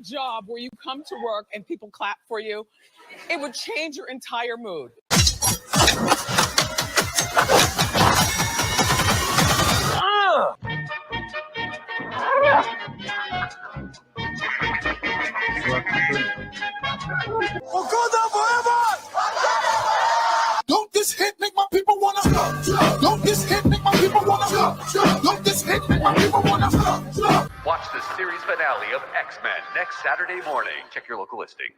job where you come to work and people clap for you, it would change your entire mood. Wakanda forever! Don't this hit make my people wanna Don't this hit make my people wanna Don't this hit make my people wanna Watch the series finale of X-Men next Saturday morning. Check your local listings.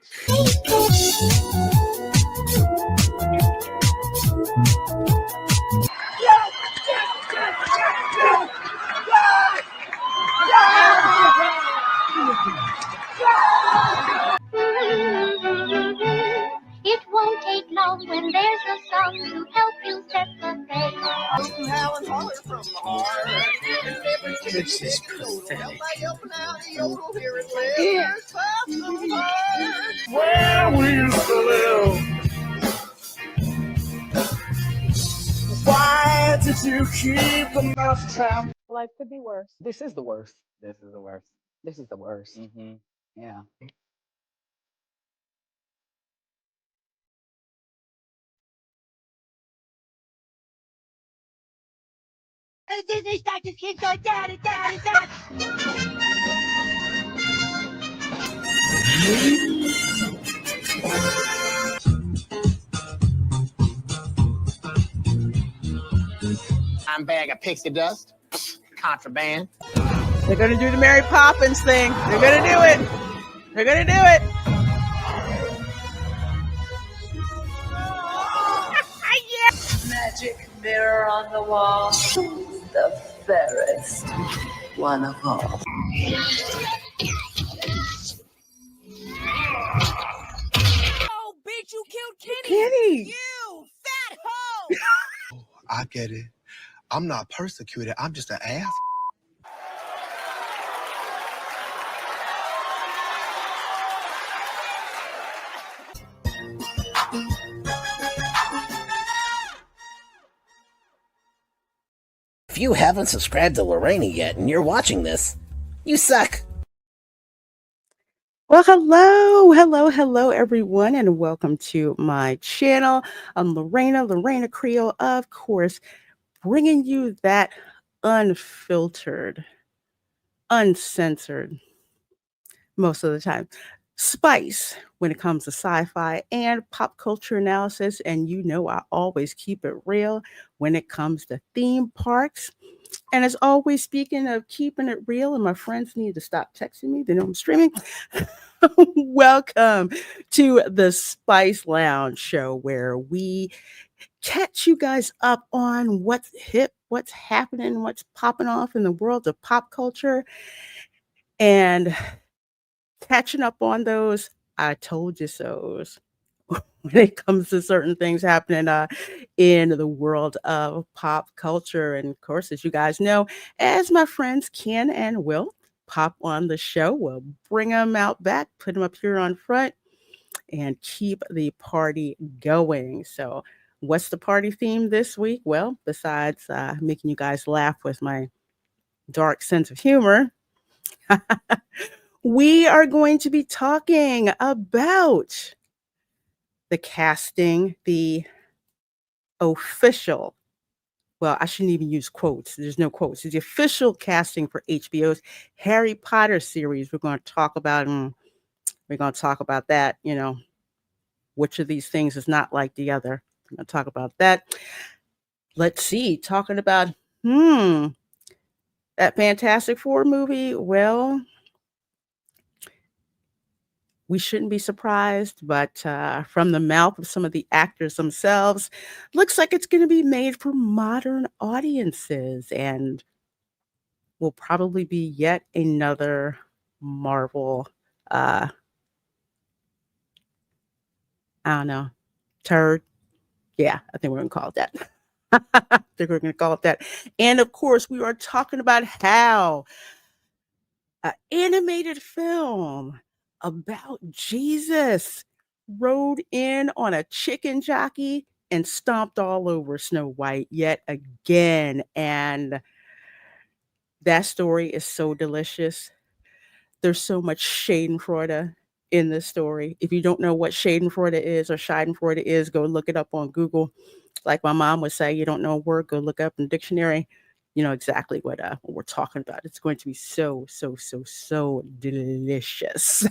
It won't take long when there's a song to help you set the pace. This is pathetic. Where we used to live. Why did you keep the mousetrap? Life could be worse. This is the worst. This is the worst. This is the worst. Yeah. And then they start to keep going down. I'm bag of pixie dust, contraband. They're gonna do the Mary Poppins thing. They're gonna do it. They're gonna do it. Yeah. Magic mirror on the wall. The fairest one of all. Oh, bitch, you killed Kenny. Kenny. You fat hoe. I get it. I'm not persecuted. I'm just an ass. If you haven't subscribed to Reina yet and you're watching this, you suck. Well, hello, everyone, and welcome to my channel. I'm Reina Creole, of course, bringing you that unfiltered, uncensored, most of the time, spice when it comes to sci-fi and pop culture analysis. And you know I always keep it real when it comes to theme parks. And as always, speaking of keeping it real, and my friends need to stop texting me, they know I'm streaming. Welcome to the Spice Lounge show, where we catch you guys up on what's hip, what's happening, what's popping off in the world of pop culture, and catching up on those I told you so's when it comes to certain things happening in the world of pop culture. And of course, as you guys know, as my friends Ken and Will pop on the show, we'll bring them out back, put them up here on front, and keep the party going. So what's the party theme this week? Well, besides making you guys laugh with my dark sense of humor, we are going to be talking about the casting, the official, well, I shouldn't even use quotes. There's no quotes. It's the official casting for HBO's Harry Potter series. We're going to talk about that, which of these things is not like the other. We're going to talk about that. Let's see, talking about, that Fantastic Four movie. Well, we shouldn't be surprised, but from the mouth of some of the actors themselves, looks like it's going to be made for modern audiences and will probably be yet another Marvel, I don't know, turd. Yeah, I think we're going to call it that. I think we're going to call it that. And of course, we are talking about how an animated film about Jesus rode in on a chicken jockey and stomped all over Snow White yet again. And that story is so delicious There's so much Schadenfreude in this story. If you don't know what Schadenfreude is or Schadenfreude is, go look it up on Google. Like my mom would say, you don't know a word, go look up in the dictionary. You know exactly what we're talking about. It's going to be so, so, so, so delicious.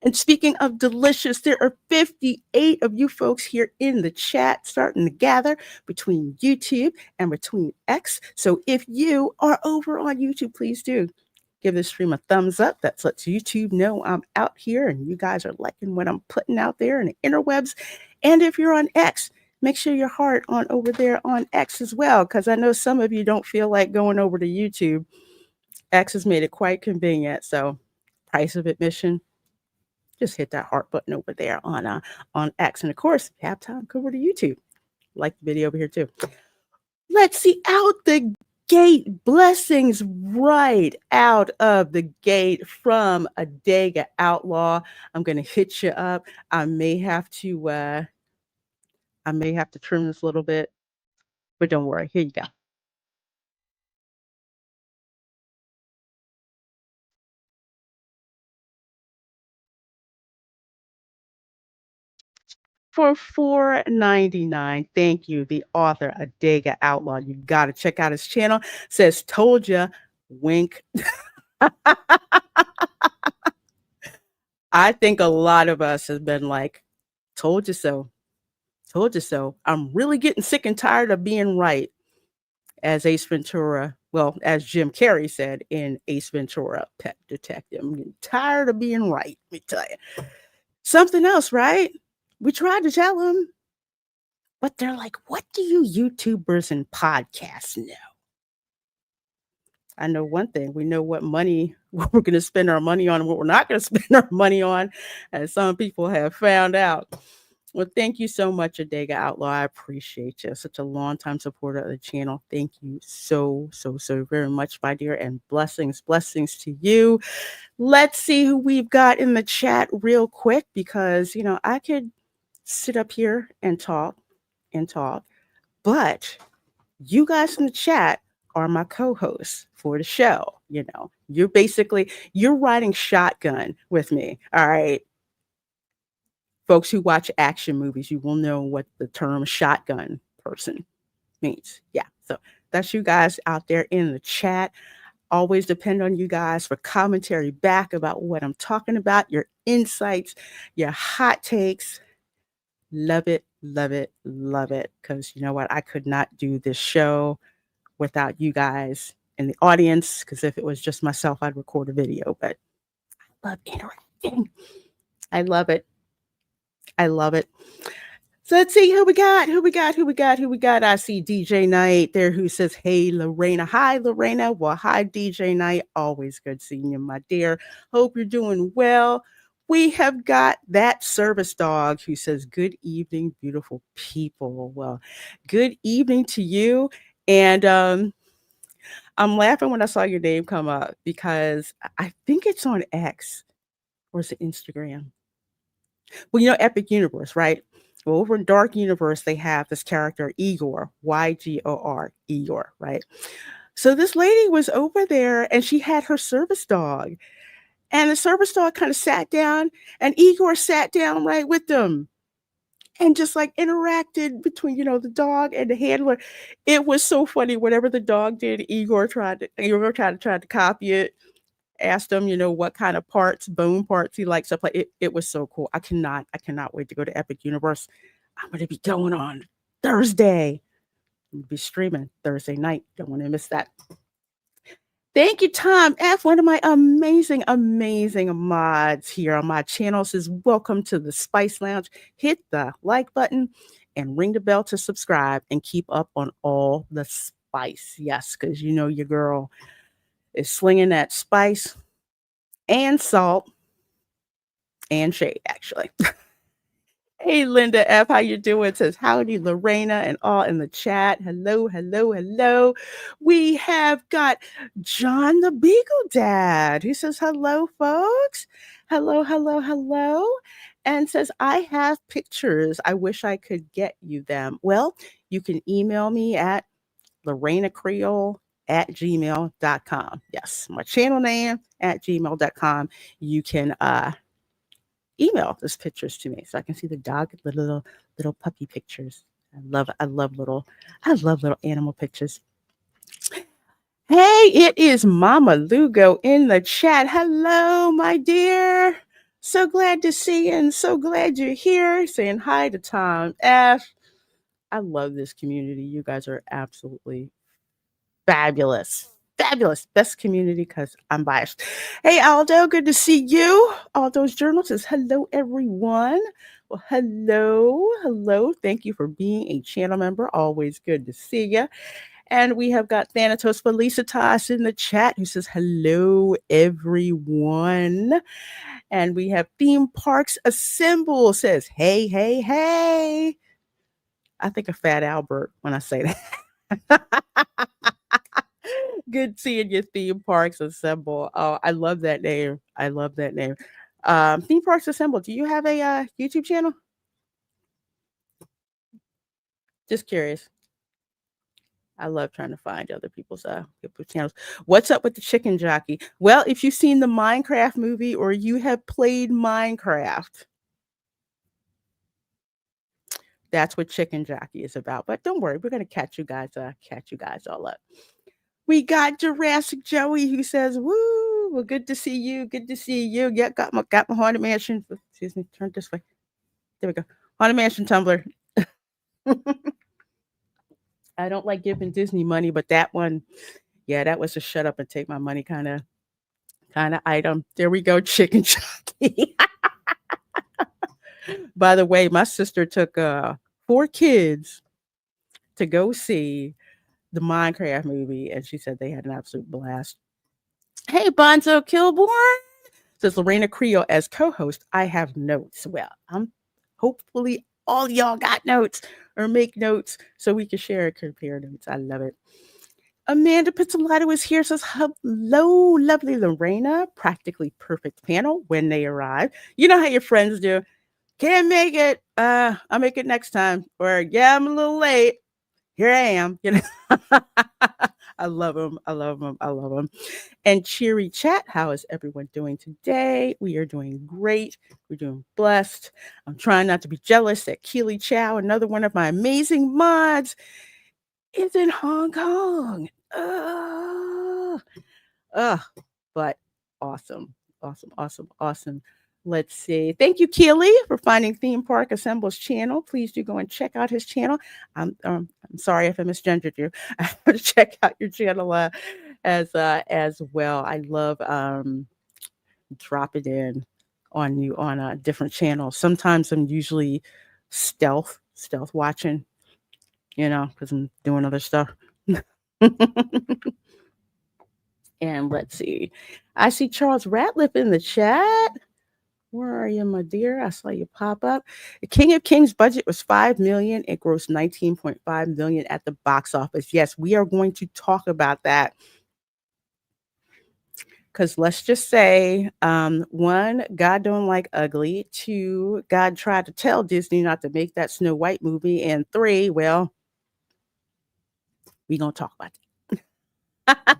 And speaking of delicious, there are 58 of you folks here in the chat starting to gather between YouTube and between X. So if you are over on YouTube, please do give this stream a thumbs up. That lets YouTube know I'm out here and you guys are liking what I'm putting out there in the interwebs. And if you're on X, make sure your heart on over there on X as well, because I know some of you don't feel like going over to YouTube. X has made it quite convenient. So price of admission, just hit that heart button over there on X. And of course, if you have time, go over to YouTube. Like the video over here too. Let's see, out the gate, blessings right out of the gate from a Dega Outlaw. I'm gonna hit you up. I may have to trim this a little bit, but don't worry. Here you go. For $4.99. Thank you, the author, Adega Outlaw. You got to check out his channel. Says, told ya, wink. I think a lot of us have been like, told you so. Told you so. I'm really getting sick and tired of being right. As Ace Ventura, well, as Jim Carrey said in Ace Ventura, Pet Detective. I'm getting tired of being right, let me tell you. Something else, right? We tried to tell them, but they're like, what do you YouTubers and podcasts know? I know one thing. We know what money we're going to spend our money on and what we're not going to spend our money on, as some people have found out. Well, thank you so much, Adega Outlaw. I appreciate you. Such a long-time supporter of the channel. Thank you so, so, so very much, my dear, and blessings to you. Let's see who we've got in the chat real quick, because, you know, I could sit up here and talk, but you guys in the chat are my co-hosts for the show. You know, you're riding shotgun with me. All right. Folks who watch action movies, you will know what the term shotgun person means. Yeah. So that's you guys out there in the chat. Always depend on you guys for commentary back about what I'm talking about, your insights, your hot takes. Love it, love it, love it. Because you know what? I could not do this show without you guys in the audience, because if it was just myself, I'd record a video. But I love interacting. I love it. I love it. So let's see who we got. I see DJ Knight there who says, hey, Lorena. Hi, Lorena. Well, hi, DJ Knight. Always good seeing you, my dear. Hope you're doing well. We have got that service dog who says, good evening, beautiful people. Well, good evening to you. And I'm laughing when I saw your name come up, because I think it's on X, or is it Instagram? Well, you know, Epic Universe, right? Well, over in Dark Universe, they have this character, Igor, Ygor, Igor, right? So this lady was over there and she had her service dog. And the service dog kind of sat down, and Igor sat down right with them and just like interacted between, you know, the dog and the handler. It was so funny. Whatever the dog did, Igor tried to copy it. Asked him, you know, what kind of bone parts he likes to play. It was so cool. I cannot wait to go to Epic Universe. I'm going to be going on Thursday. I'm going to be streaming Thursday night. Don't want to miss that. Thank you, Tom F., one of my amazing mods here on my channel, says, welcome to the Spice Lounge. Hit the like button and ring the bell to subscribe and keep up on all the spice. Yes, because you know your girl is slinging that spice and salt and shade, actually. Hey, Linda F., how you doing? It says, howdy, Lorena, and all in the chat. Hello. We have got John the Beagle Dad, who says, hello, folks. Hello. And says, I have pictures. I wish I could get you them. Well, you can email me at Lorena Creole at gmail.com. Yes, my channel name at gmail.com. You can email those pictures to me so I can see the dog, the little puppy pictures. I love little animal pictures. Hey, it is Mama Lugo in the chat. Hello, my dear. So glad to see you and so glad you're here. Saying hi to Tom F. I love this community. You guys are absolutely fabulous. Fabulous. Best community because I'm biased. Hey, Aldo, good to see you. Aldo's Journal says, hello, everyone. Well, hello. Thank you for being a channel member. Always good to see you. And we have got Thanatos Felicitas in the chat who says, hello, everyone. And we have Theme Parks Assemble says, hey. I think of Fat Albert when I say that. Good seeing you, Theme Parks Assemble. Oh, I love that name. Theme Parks Assemble, do you have a YouTube channel? Just curious. I love trying to find other people's channels. What's up with the chicken jockey? Well, if you've seen the Minecraft movie or you have played Minecraft, that's what Chicken Jockey is about. But don't worry, we're gonna catch you guys all up. We got Jurassic Joey who says, "Woo! Well, good to see you. Yeah, got my Haunted Mansion. Excuse me, turn this way. There we go. Haunted Mansion Tumblr. I don't like giving Disney money, but that one, yeah, that was a shut up and take my money kind of item. There we go, Chicken Jockey. By the way, my sister took 4 kids to go see the Minecraft movie, and she said they had an absolute blast. Hey, Bonzo Kilborn, says Reina Creole as co-host. I have notes. Well, hopefully all y'all got notes or make notes so we can share and compare notes. I love it. Amanda Pizzolato is here, says, hello, lovely Lorena. Practically perfect panel when they arrive. You know how your friends do. Can't make it. I'll make it next time. Or, yeah, I'm a little late. Here I am. You know, I love them. And cheery chat. How is everyone doing today? We are doing great. We're doing blessed. I'm trying not to be jealous that Keely Chow, another one of my amazing mods, is in Hong Kong. But awesome. Let's see. Thank you, Keely, for finding Theme Park Assemble's channel. Please do go and check out his channel. I'm sorry if I misgendered you. I have to check out your channel as well. I love dropping in on you on a different channel. Sometimes I'm usually stealth watching, you know, because I'm doing other stuff. And let's see. I see Charles Ratliff in the chat. Where are you, my dear? I saw you pop up. The King of Kings budget was $5 million. It grossed $19.5 million at the box office. Yes, we are going to talk about that. Because let's just say, 1, God don't like ugly. 2, God tried to tell Disney not to make that Snow White movie. And 3, well, we're going to talk about that.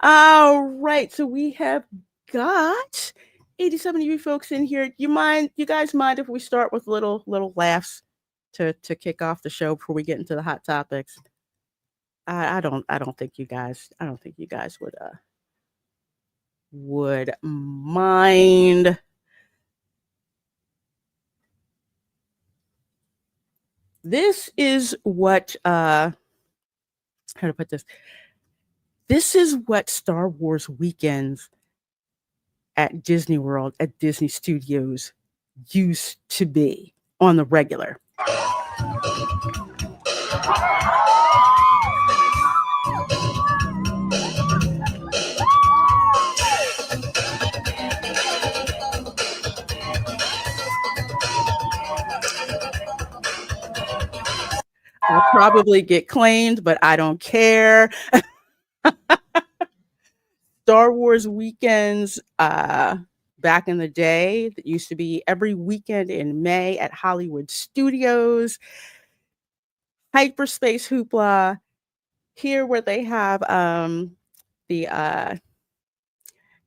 All right. So we have got 87 of you folks in here. You guys mind if we start with little laughs to kick off the show before we get into the hot topics? I don't think you guys would mind. This is what how to put this. This is what Star Wars weekends at Disney World, at Disney Studios used to be on the regular. I'll probably get claimed, but I don't care. Star Wars weekends back in the day, that used to be every weekend in May at Hollywood Studios. Hyperspace Hoopla here where they have the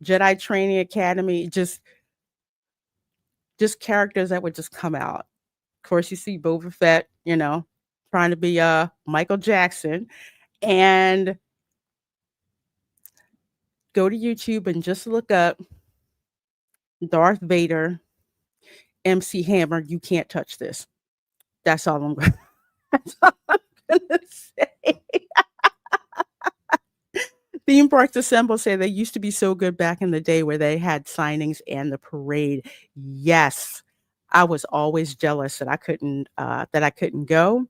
Jedi Training Academy, just characters that would just come out. Of course, you see Boba Fett, trying to be Michael Jackson, and go to YouTube and just look up Darth Vader, MC Hammer. You can't touch this. That's all I'm going. That's all I'm gonna say. Theme Parks Assemble say they used to be so good back in the day where they had signings and the parade. Yes, I was always jealous that I couldn't go,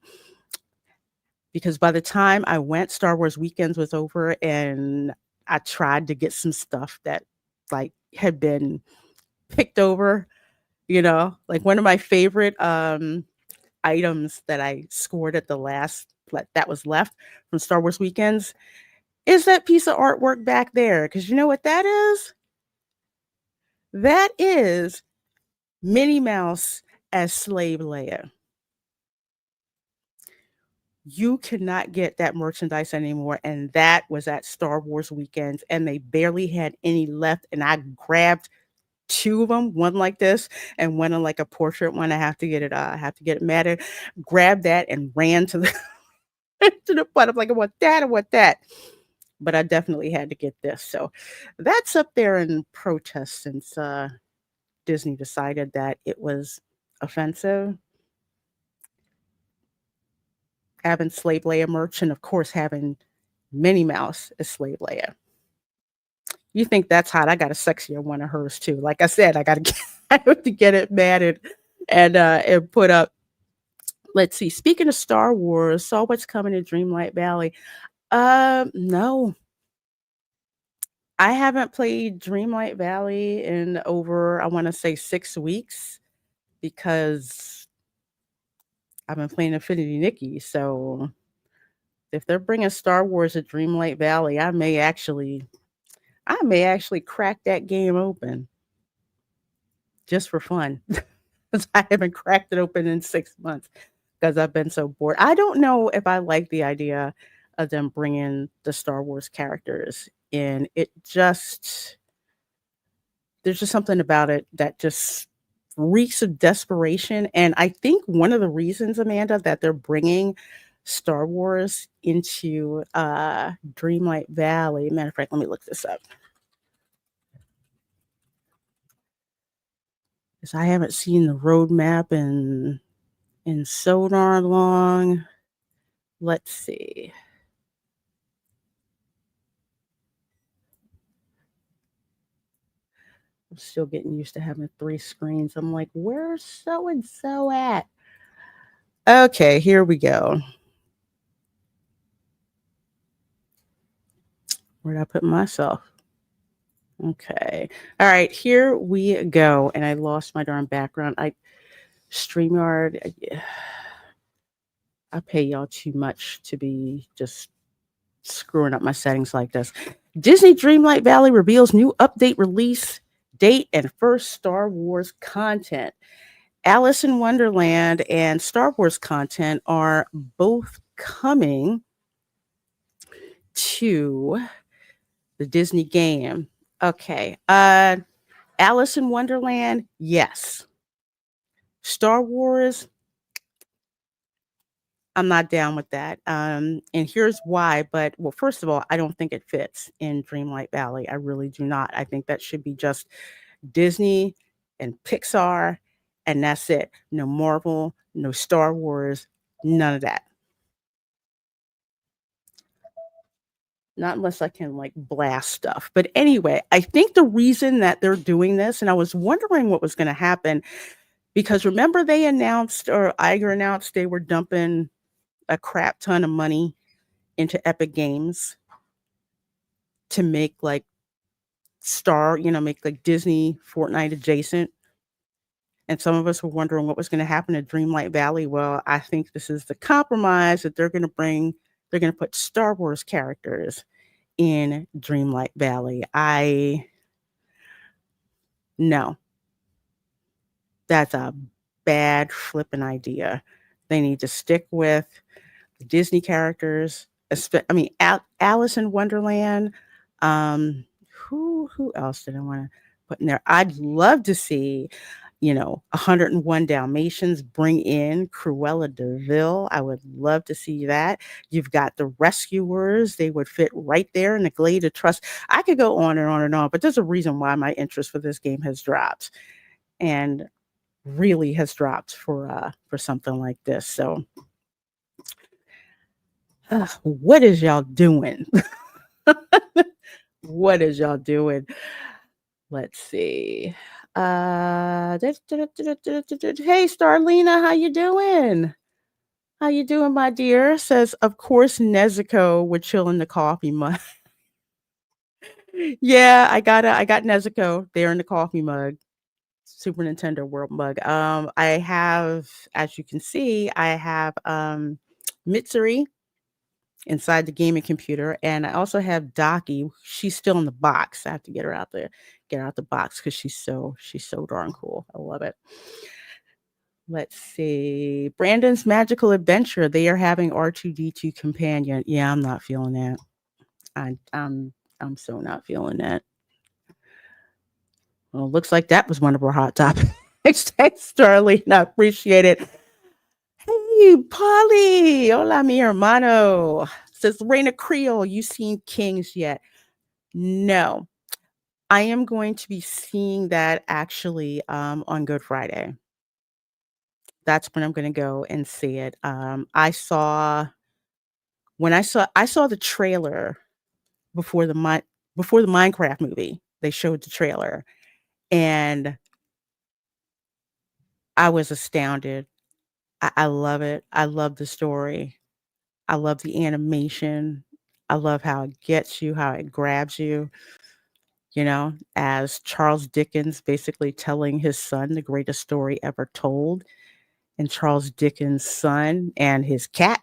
because by the time I went, Star Wars Weekends was over, and I tried to get some stuff that like had been picked over. Like one of my favorite items that I scored at the last that was left from Star Wars Weekends is that piece of artwork back there. Because you know what that is? That is Minnie Mouse as Slave Leia. You cannot get that merchandise anymore. And that was at Star Wars Weekends. And they barely had any left. And I grabbed two of them, one like this and one on like a portrait one. I have to get it matted. Grabbed that and ran to the to the butt. I'm like, I want that. But I definitely had to get this. So that's up there in protest since Disney decided that it was offensive. Having Slave Leia merch, and of course having Minnie Mouse as Slave Leia. You think that's hot? I got a sexier one of hers too. Like I said, I have to get it matted and put up. Let's see. Speaking of Star Wars, saw what's coming to Dreamlight Valley. No. I haven't played Dreamlight Valley in over, I want to say 6 weeks, because I've been playing Infinity Nikki. So if they're bringing Star Wars to Dreamlight Valley, I may actually crack that game open just for fun. Because I haven't cracked it open in 6 months because I've been so bored. I don't know if I like the idea of them bringing the Star Wars characters in. There's just something about it that just reeks of desperation. And I think one of the reasons, Amanda, that they're bringing Star Wars into Dreamlight Valley, matter of fact, let me look this up, because I haven't seen the roadmap in so darn long. Let's see. I'm still getting used to having 3 screens. I'm like, where's so and so at? Okay, here we go. Where did I put myself? Okay. All right, here we go. And I lost my darn background. StreamYard, I pay y'all too much to be just screwing up my settings like this. Disney Dreamlight Valley reveals new update release date and first Star Wars content. Alice in Wonderland and Star Wars content are both coming to the Disney game. Okay. Alice in Wonderland, yes. Star Wars, I'm not down with that. And here's why. But, well, first of all, I don't think it fits in Dreamlight Valley. I really do not. I think that should be just Disney and Pixar, and that's it. No Marvel, no Star Wars, none of that. Not unless I can like blast stuff. But anyway, I think the reason that they're doing this, and I was wondering what was going to happen, because remember they announced, or Iger announced, they were dumping a crap ton of money into Epic Games to make like make like Disney Fortnite adjacent. And some of us were wondering what was going to happen to Dreamlight Valley. Well, I think this is the compromise that they're going to bring. They're going to put Star Wars characters in Dreamlight Valley. No. That's a bad flipping idea. They need to stick with the Disney characters I mean, Alice in Wonderland. Who else did I want to put in there? I'd love to see, 101 Dalmatians bring in Cruella de Vil. I would love to see that. You've got the Rescuers. They would fit right there in the Glade of Trust. I could go on and on and on, but there's a reason why my interest for this game has dropped, and really has dropped for something like this. So, what is y'all doing? What is y'all doing? Let's see. Hey, Starlina, how you doing? How you doing, my dear? Says, of course, Nezuko would chill in the coffee mug. Yeah, I got Nezuko there in the coffee mug, Super Nintendo World mug. I have, as you can see, I have Mitsuri inside the gaming computer, and I also have Jockey. She's still in the box. I have to get her out the box because she's so darn cool. I love it. Let's see. Brandon's Magical Adventure. They are having R2D2 companion. Yeah, I'm not feeling that. I'm so not feeling that. Well, looks like that was one of our hot topics. Thanks, Starlene. I appreciate it. Hey, Polly. Hola, mi hermano. Says Reina Creole. You seen Kings yet? No. I am going to be seeing that actually on Good Friday. That's when I'm going to go and see it. I saw the trailer before the Minecraft movie. They showed the trailer, and I was astounded. I love it. I love the story. I love the animation. I love how it gets you, how it grabs you. As Charles Dickens basically telling his son the greatest story ever told. And Charles Dickens' son and his cat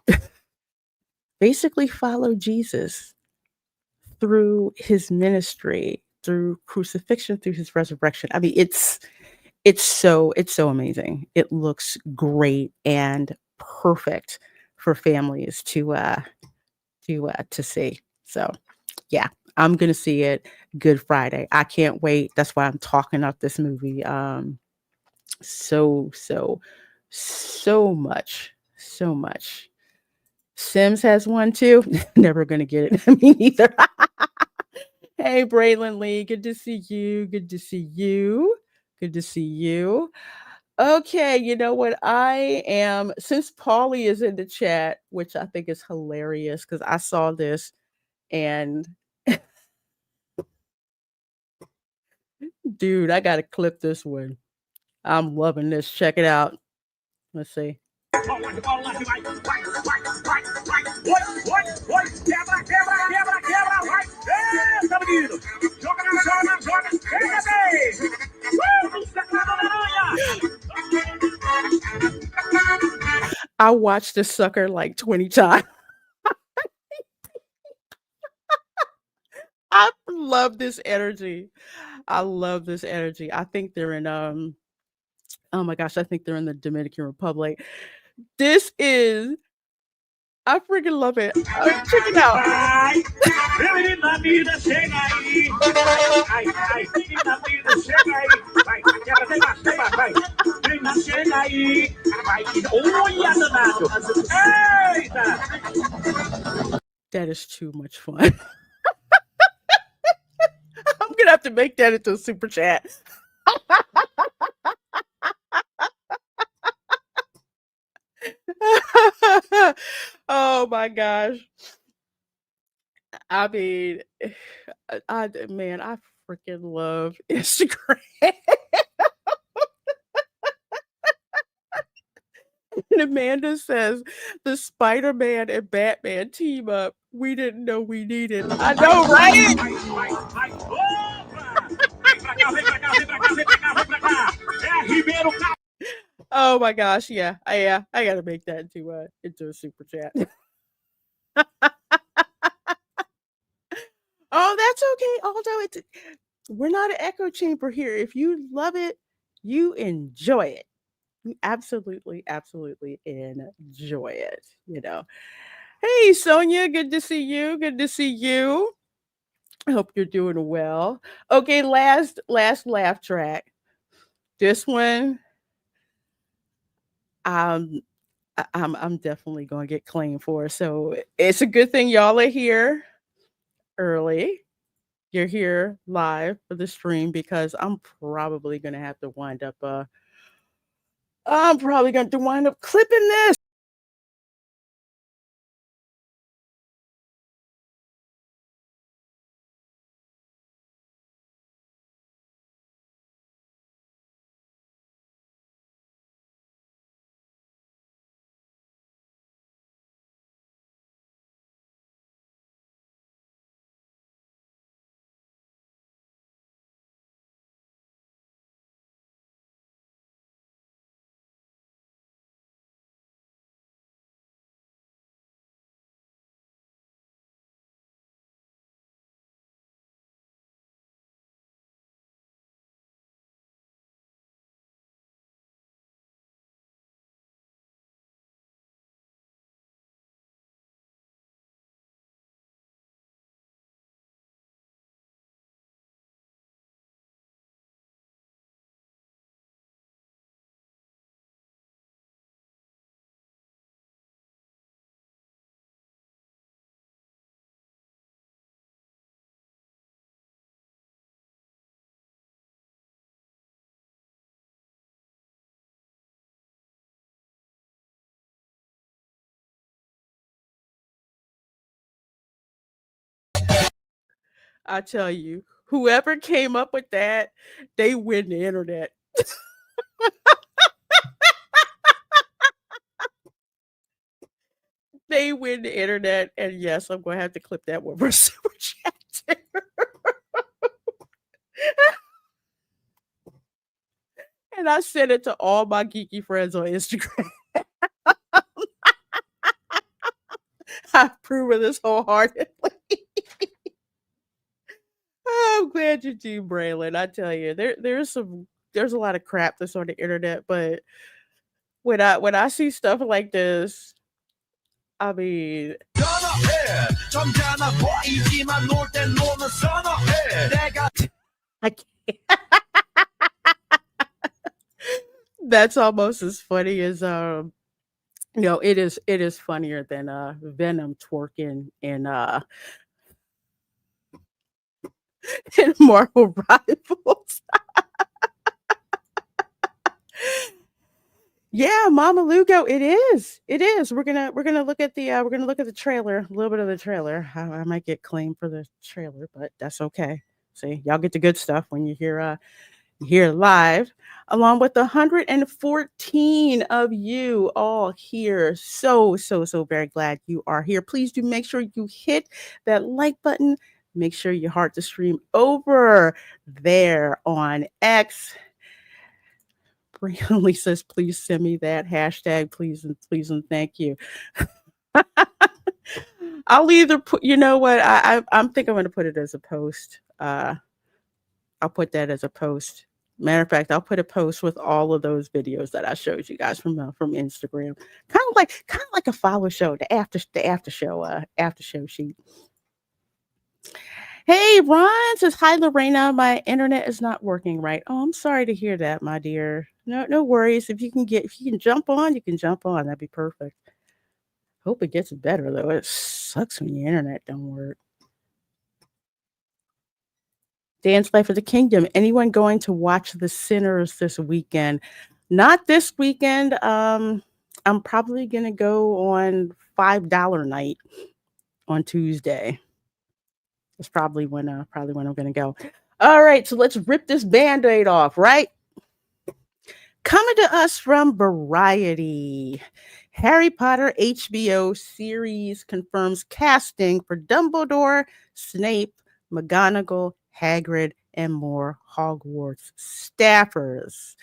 basically followed Jesus through his ministry, through crucifixion, through his resurrection. I mean, it's so amazing. It looks great and perfect for families to see. So, yeah, I'm gonna see it Good Friday. I can't wait. That's why I'm talking up this movie. So much. Sims has one too. Never gonna get it. Me neither. Hey, Braylon Lee. Good to see you. Good to see you. Good to see you. Okay, you know what? Since Paulie is in the chat, which I think is hilarious because I saw this and dude, I gotta clip this one. I'm loving this. Check it out. Let's see. I watched this sucker like 20 times. I love this energy. I think they're in oh my gosh, I think they're in the Dominican Republic. I freaking love it. Check it out. That is too much fun. I'm gonna have to make that into a super chat. Oh my gosh. I mean, I freaking love Instagram. And Amanda says the Spider-Man and Batman team up. We didn't know we needed. I know, right? Oh my gosh, yeah. I gotta make that into a super chat. Oh, that's okay. Although we're not an echo chamber here. If you love it, you enjoy it. You absolutely enjoy it. Hey, Sonia, good to see you. Good to see you. I hope you're doing well. Okay, last laugh track. This one, um, I'm definitely gonna get claimed for. So it's a good thing y'all are here early. You're here live for the stream because I'm probably gonna have to wind up. I'm probably going to wind up clipping this. I tell you, whoever came up with that, they win the internet. They win the internet. And yes, I'm going to have to clip that one for super chat. And I sent it to all my geeky friends on Instagram. I approve of this wholeheartedly. I'm glad you do, Braylon. I tell you, there's a lot of crap that's on the internet, but when I see stuff like this, I mean, I can't. That's almost as funny as no, it is funnier than Venom twerking in Marvel Rivals. Yeah, Mama Lugo, it is. It is. We're gonna look at the trailer, a little bit of the trailer. I might get claimed for the trailer, but that's okay. See, y'all get the good stuff when you hear live, along with 114 of you all here. So very glad you are here. Please do make sure you hit that like button. Make sure you heart the stream over there on X. Brianna says, please send me that hashtag, please and thank you. I'll either put, you know what, I'm think I'm going to put it as a post. I'll put that as a post. Matter of fact, I'll put a post with all of those videos that I showed you guys from Instagram. Kind of like a follow show, the after show sheet. Hey, Ron says, hi, Lorena. My internet is not working right. Oh, I'm sorry to hear that, my dear. No worries. If you can jump on, you can jump on. That'd be perfect. Hope it gets better though. It sucks when your internet don't work. Dance Life of the Kingdom. Anyone going to watch The Sinners this weekend? Not this weekend. I'm probably gonna go on $5 night on Tuesday. That's probably when I'm gonna go. All right, so let's rip this band-aid off, right? Coming to us from Variety. Harry Potter HBO series confirms casting for Dumbledore, Snape, McGonagall, Hagrid, and more Hogwarts staffers.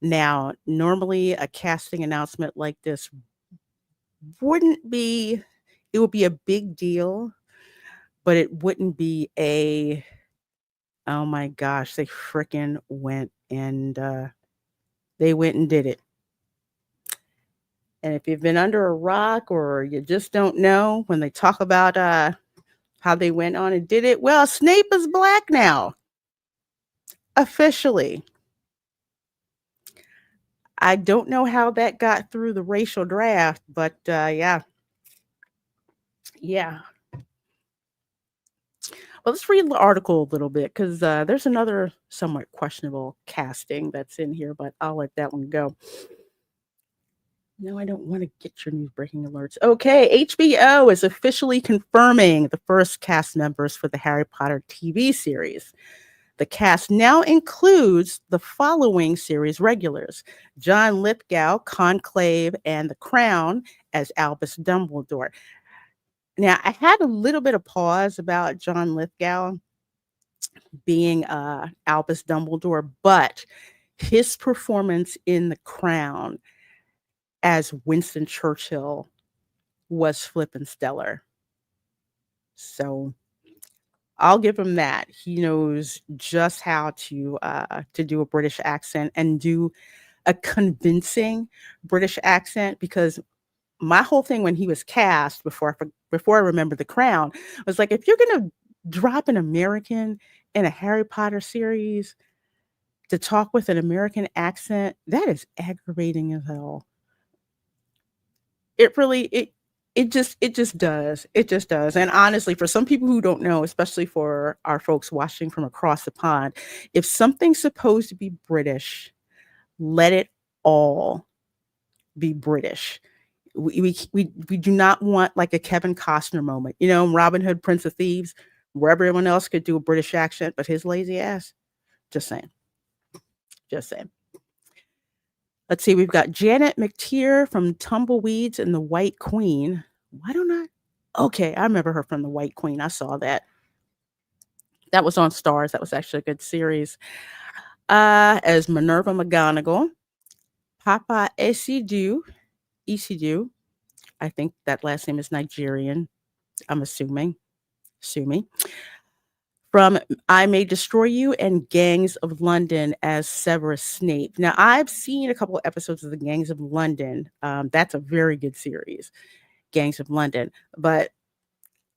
Now, normally a casting announcement like this would be a big deal, but it wouldn't be oh my gosh, they freaking went and did it. And if you've been under a rock or you just don't know, when they talk about how they went on and did it, well, Snape is black now, officially. I don't know how that got through the racial draft, but yeah. Well, let's read the article a little bit because there's another somewhat questionable casting that's in here, but I'll let that one go. No, I don't want to get your news breaking alerts. Okay, HBO is officially confirming the first cast members for the Harry Potter TV series. The cast now includes the following series regulars: John Lithgow, Conclave, and The Crown as Albus Dumbledore. Now, I had a little bit of pause about John Lithgow being Albus Dumbledore, but his performance in The Crown as Winston Churchill was flippin' stellar. So I'll give him that. He knows just how to do a British accent and do a convincing British accent, because my whole thing when he was cast before I remember The Crown was like, if you're gonna drop an American in a Harry Potter series to talk with an American accent, that is aggravating as hell. It really it just does. It just does. And honestly, for some people who don't know, especially for our folks watching from across the pond, if something's supposed to be British, let it all be British. We do not want like a Kevin Costner moment, in Robin Hood, Prince of Thieves, where everyone else could do a British accent, but his lazy ass. Just saying. Let's see. We've got Janet McTeer from Tumbleweeds and the White Queen. Why don't I? Okay, I remember her from the White Queen. I saw that. That was on Stars. That was actually a good series. As Minerva McGonagall, Papa Esidu. I think that last name is Nigerian. I'm assuming. From I May Destroy You and Gangs of London as Severus Snape. Now, I've seen a couple of episodes of the Gangs of London. That's a very good series, Gangs of London. But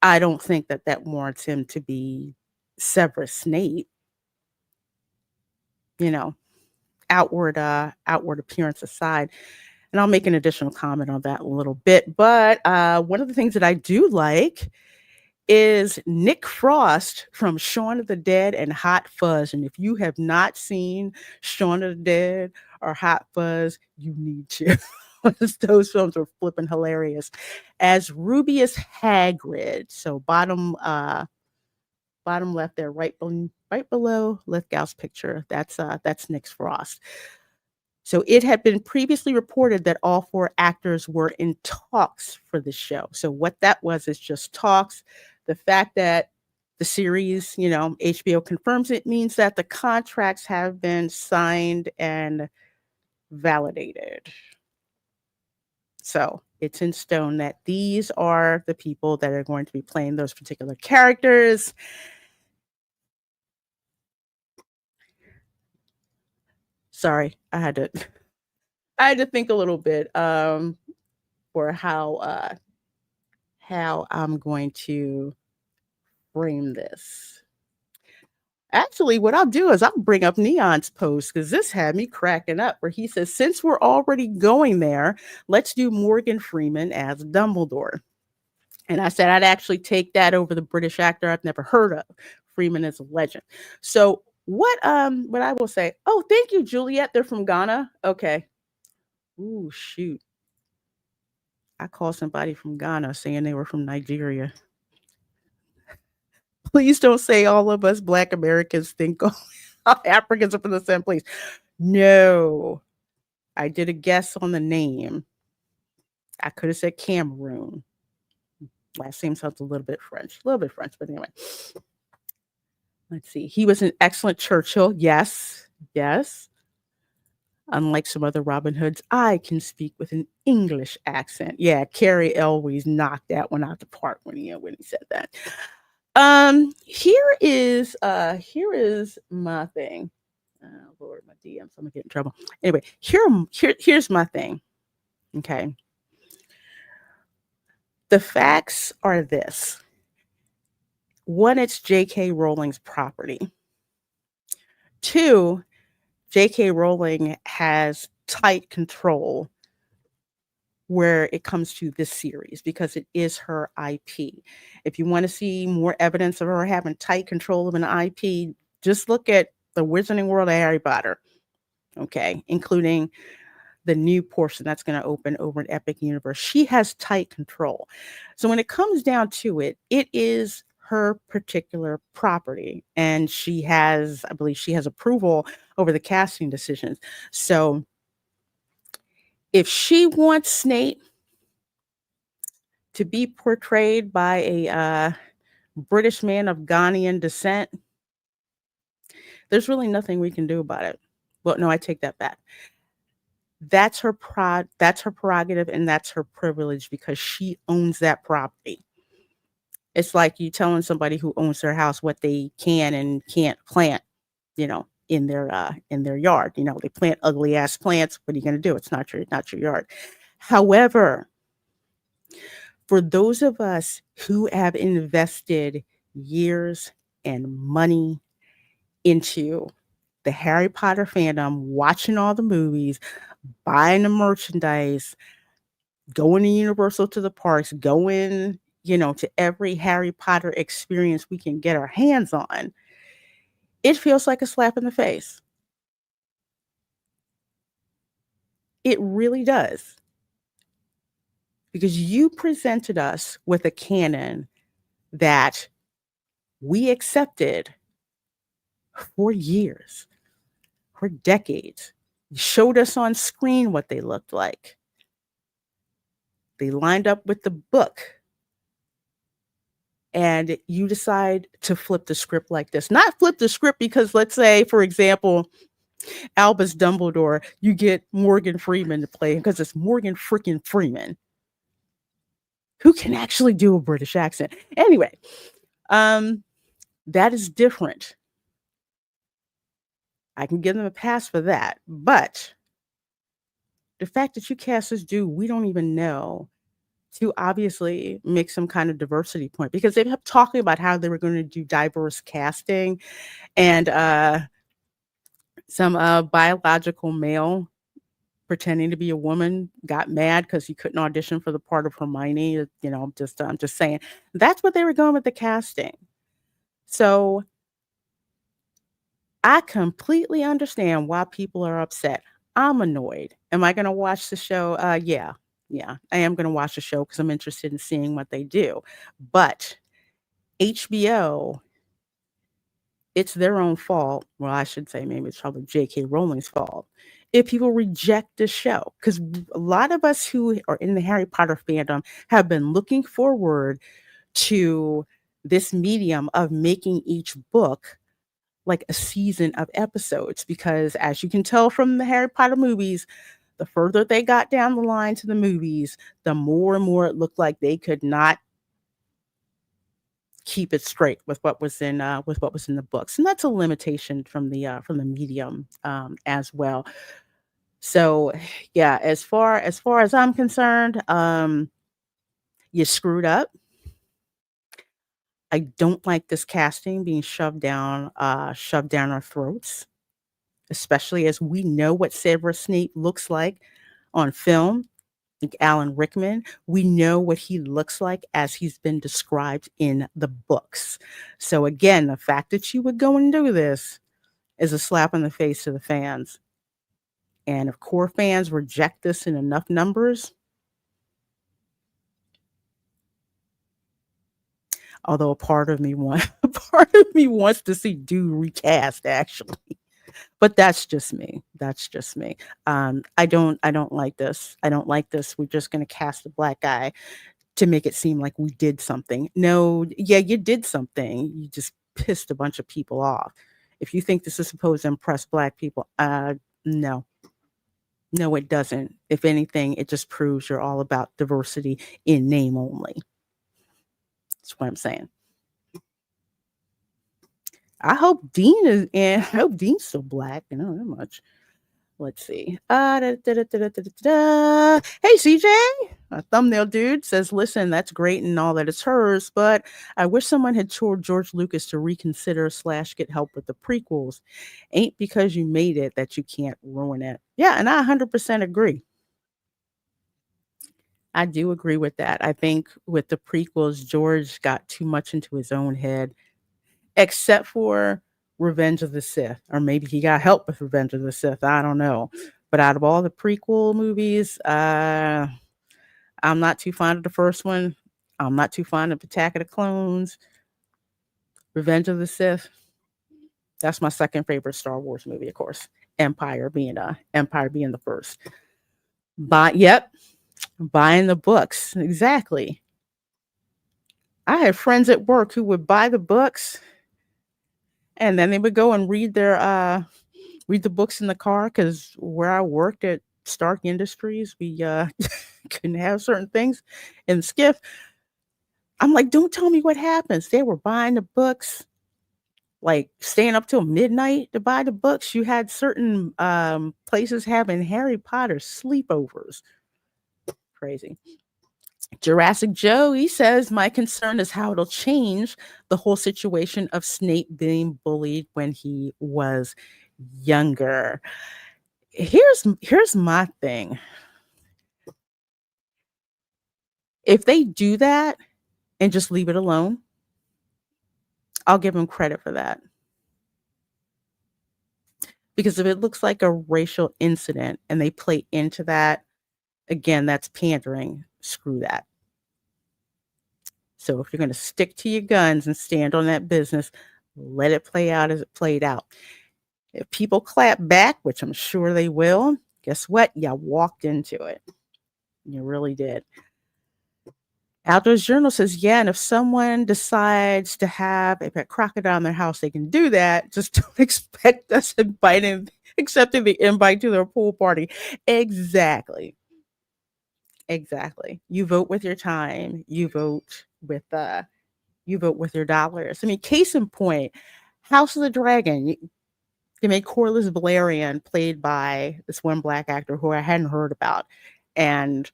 I don't think that warrants him to be Severus Snape. Outward appearance aside. And I'll make an additional comment on that in a little bit. But one of the things that I do like is Nick Frost from Shaun of the Dead and Hot Fuzz. And if you have not seen Shaun of the Dead or Hot Fuzz, you need to. Those films are flipping hilarious. As Rubius Hagrid. So bottom left there, right below Lithgow's picture. That's Nick Frost. So it had been previously reported that all 4 actors were in talks for the show. So what that was is just talks. The fact that the series, HBO confirms it, means that the contracts have been signed and validated. So it's in stone that these are the people that are going to be playing those particular characters. Sorry, I had to think a little bit for how I'm going to frame this. Actually, what I'll do is I'll bring up Neon's post, because this had me cracking up, where he says, since we're already going there, let's do Morgan Freeman as Dumbledore. And I said I'd actually take that over the British actor I've never heard of. Freeman is a legend. So what I will say, oh, thank you, Juliet. They're from Ghana. Okay. Ooh, shoot. I called somebody from Ghana saying they were from Nigeria. Please don't say all of us Black Americans think Africans are from the same place. No. I did a guess on the name. I could have said Cameroon. Last name sounds a little bit French, but anyway. Let's see. He was an excellent Churchill. Yes. Unlike some other Robin Hoods, I can speak with an English accent. Yeah, Carrie Elwes knocked that one out the park when he said that. Here is my thing. Lord, my DMs, I'm gonna get in trouble. Anyway, here's my thing. Okay. The facts are this. One, it's J.K. Rowling's property. Two, J.K. Rowling has tight control where it comes to this series because it is her IP. If you want to see more evidence of her having tight control of an IP, just look at the Wizarding World of Harry Potter, okay, including the new portion that's going to open over at Epic Universe. She has tight control. So when it comes down to it, it is her particular property, and I believe she has approval over the casting decisions. So if she wants Snape to be portrayed by a British man of Ghanaian descent, there's really nothing we can do about it. Well, no, I take that back. That's her prerogative, and that's her privilege because she owns that property. It's like you telling somebody who owns their house what they can and can't plant, in their yard. They plant ugly ass plants. What are you going to do? It's not your yard. However, for those of us who have invested years and money into the Harry Potter fandom, watching all the movies, buying the merchandise, going to Universal, to the parks, going, to every Harry Potter experience we can get our hands on, it feels like a slap in the face. It really does. Because you presented us with a canon that we accepted for years, for decades. You showed us on screen what they looked like. They lined up with the book. And you decide to flip the script like this. Not flip the script because, let's say, for example, Albus Dumbledore, you get Morgan Freeman to play him because it's Morgan freaking Freeman, who can actually do a British accent. Anyway, that is different. I can give them a pass for that. But the fact that you cast this dude, we don't even know, to obviously make some kind of diversity point, because they kept talking about how they were going to do diverse casting, and some biological male pretending to be a woman got mad because he couldn't audition for the part of Hermione. I'm just saying that's what they were going with the casting. So I completely understand why people are upset. I'm annoyed. Am I going to watch the show? Yeah, I am going to watch the show because I'm interested in seeing what they do. But HBO, it's their own fault. Well, I should say maybe it's probably J.K. Rowling's fault if people reject the show. Because a lot of us who are in the Harry Potter fandom have been looking forward to this medium of making each book like a season of episodes. Because as you can tell from the Harry Potter movies, the further they got down the line to the movies, the more and more it looked like they could not keep it straight with what was in the books, and that's a limitation from the medium as well. So yeah, as far as I'm concerned, you screwed up. I don't like this casting being shoved down our throats, especially as we know what Severus Snape looks like on film. Like Alan Rickman, we know what he looks like as he's been described in the books. So again, the fact that you would go and do this is a slap in the face to the fans. And if core fans reject this in enough numbers, although a part of me wants to see dude recast actually. But that's just me. I don't like this. We're just going to cast a black guy to make it seem like we did something. No, yeah, you did something. You just pissed a bunch of people off. If you think this is supposed to impress black people, no. No, it doesn't. If anything, it just proves you're all about diversity in name only. That's what I'm saying. I hope Dean is, and I hope Dean's still black. That much. Let's see. Hey, CJ. A thumbnail dude says, listen, that's great and all that it's hers, but I wish someone had told George Lucas to reconsider / get help with the prequels. Ain't because you made it that you can't ruin it. Yeah, and I 100% agree. I do agree with that. I think with the prequels, George got too much into his own head, except for Revenge of the Sith, or maybe he got help with Revenge of the Sith. I don't know. But out of all the prequel movies, I'm not too fond of the first one. I'm not too fond of Attack of the Clones. Revenge of the Sith. That's my second favorite Star Wars movie, of course. Empire being the first. Yep, buying the books. Exactly. I had friends at work who would buy the books and then they would go and read the books in the car, because where I worked at Stark Industries, we couldn't have certain things in the skiff. I'm like, don't tell me what happens. They were buying the books, like staying up till midnight to buy the books. You had certain places having Harry Potter sleepovers. Crazy. Jurassic Joe, he says, my concern is how it'll change the whole situation of Snape being bullied when he was younger. Here's my thing. If they do that and just leave it alone, I'll give them credit for that. Because if it looks like a racial incident and they play into that, again, that's pandering. Screw that. So if you're going to stick to your guns and stand on that business, let it play out as it played out. If people clap back, which I'm sure they will, guess what? You walked into it. You really did. Outdoors Journal says, yeah, and if someone decides to have a pet crocodile in their house, they can do that. Just don't expect us accepting the invite to their pool party. Exactly. You vote with your time. You vote with your dollars. I mean, case in point, House of the Dragon. They made Corliss Valerian, played by this one black actor who I hadn't heard about, and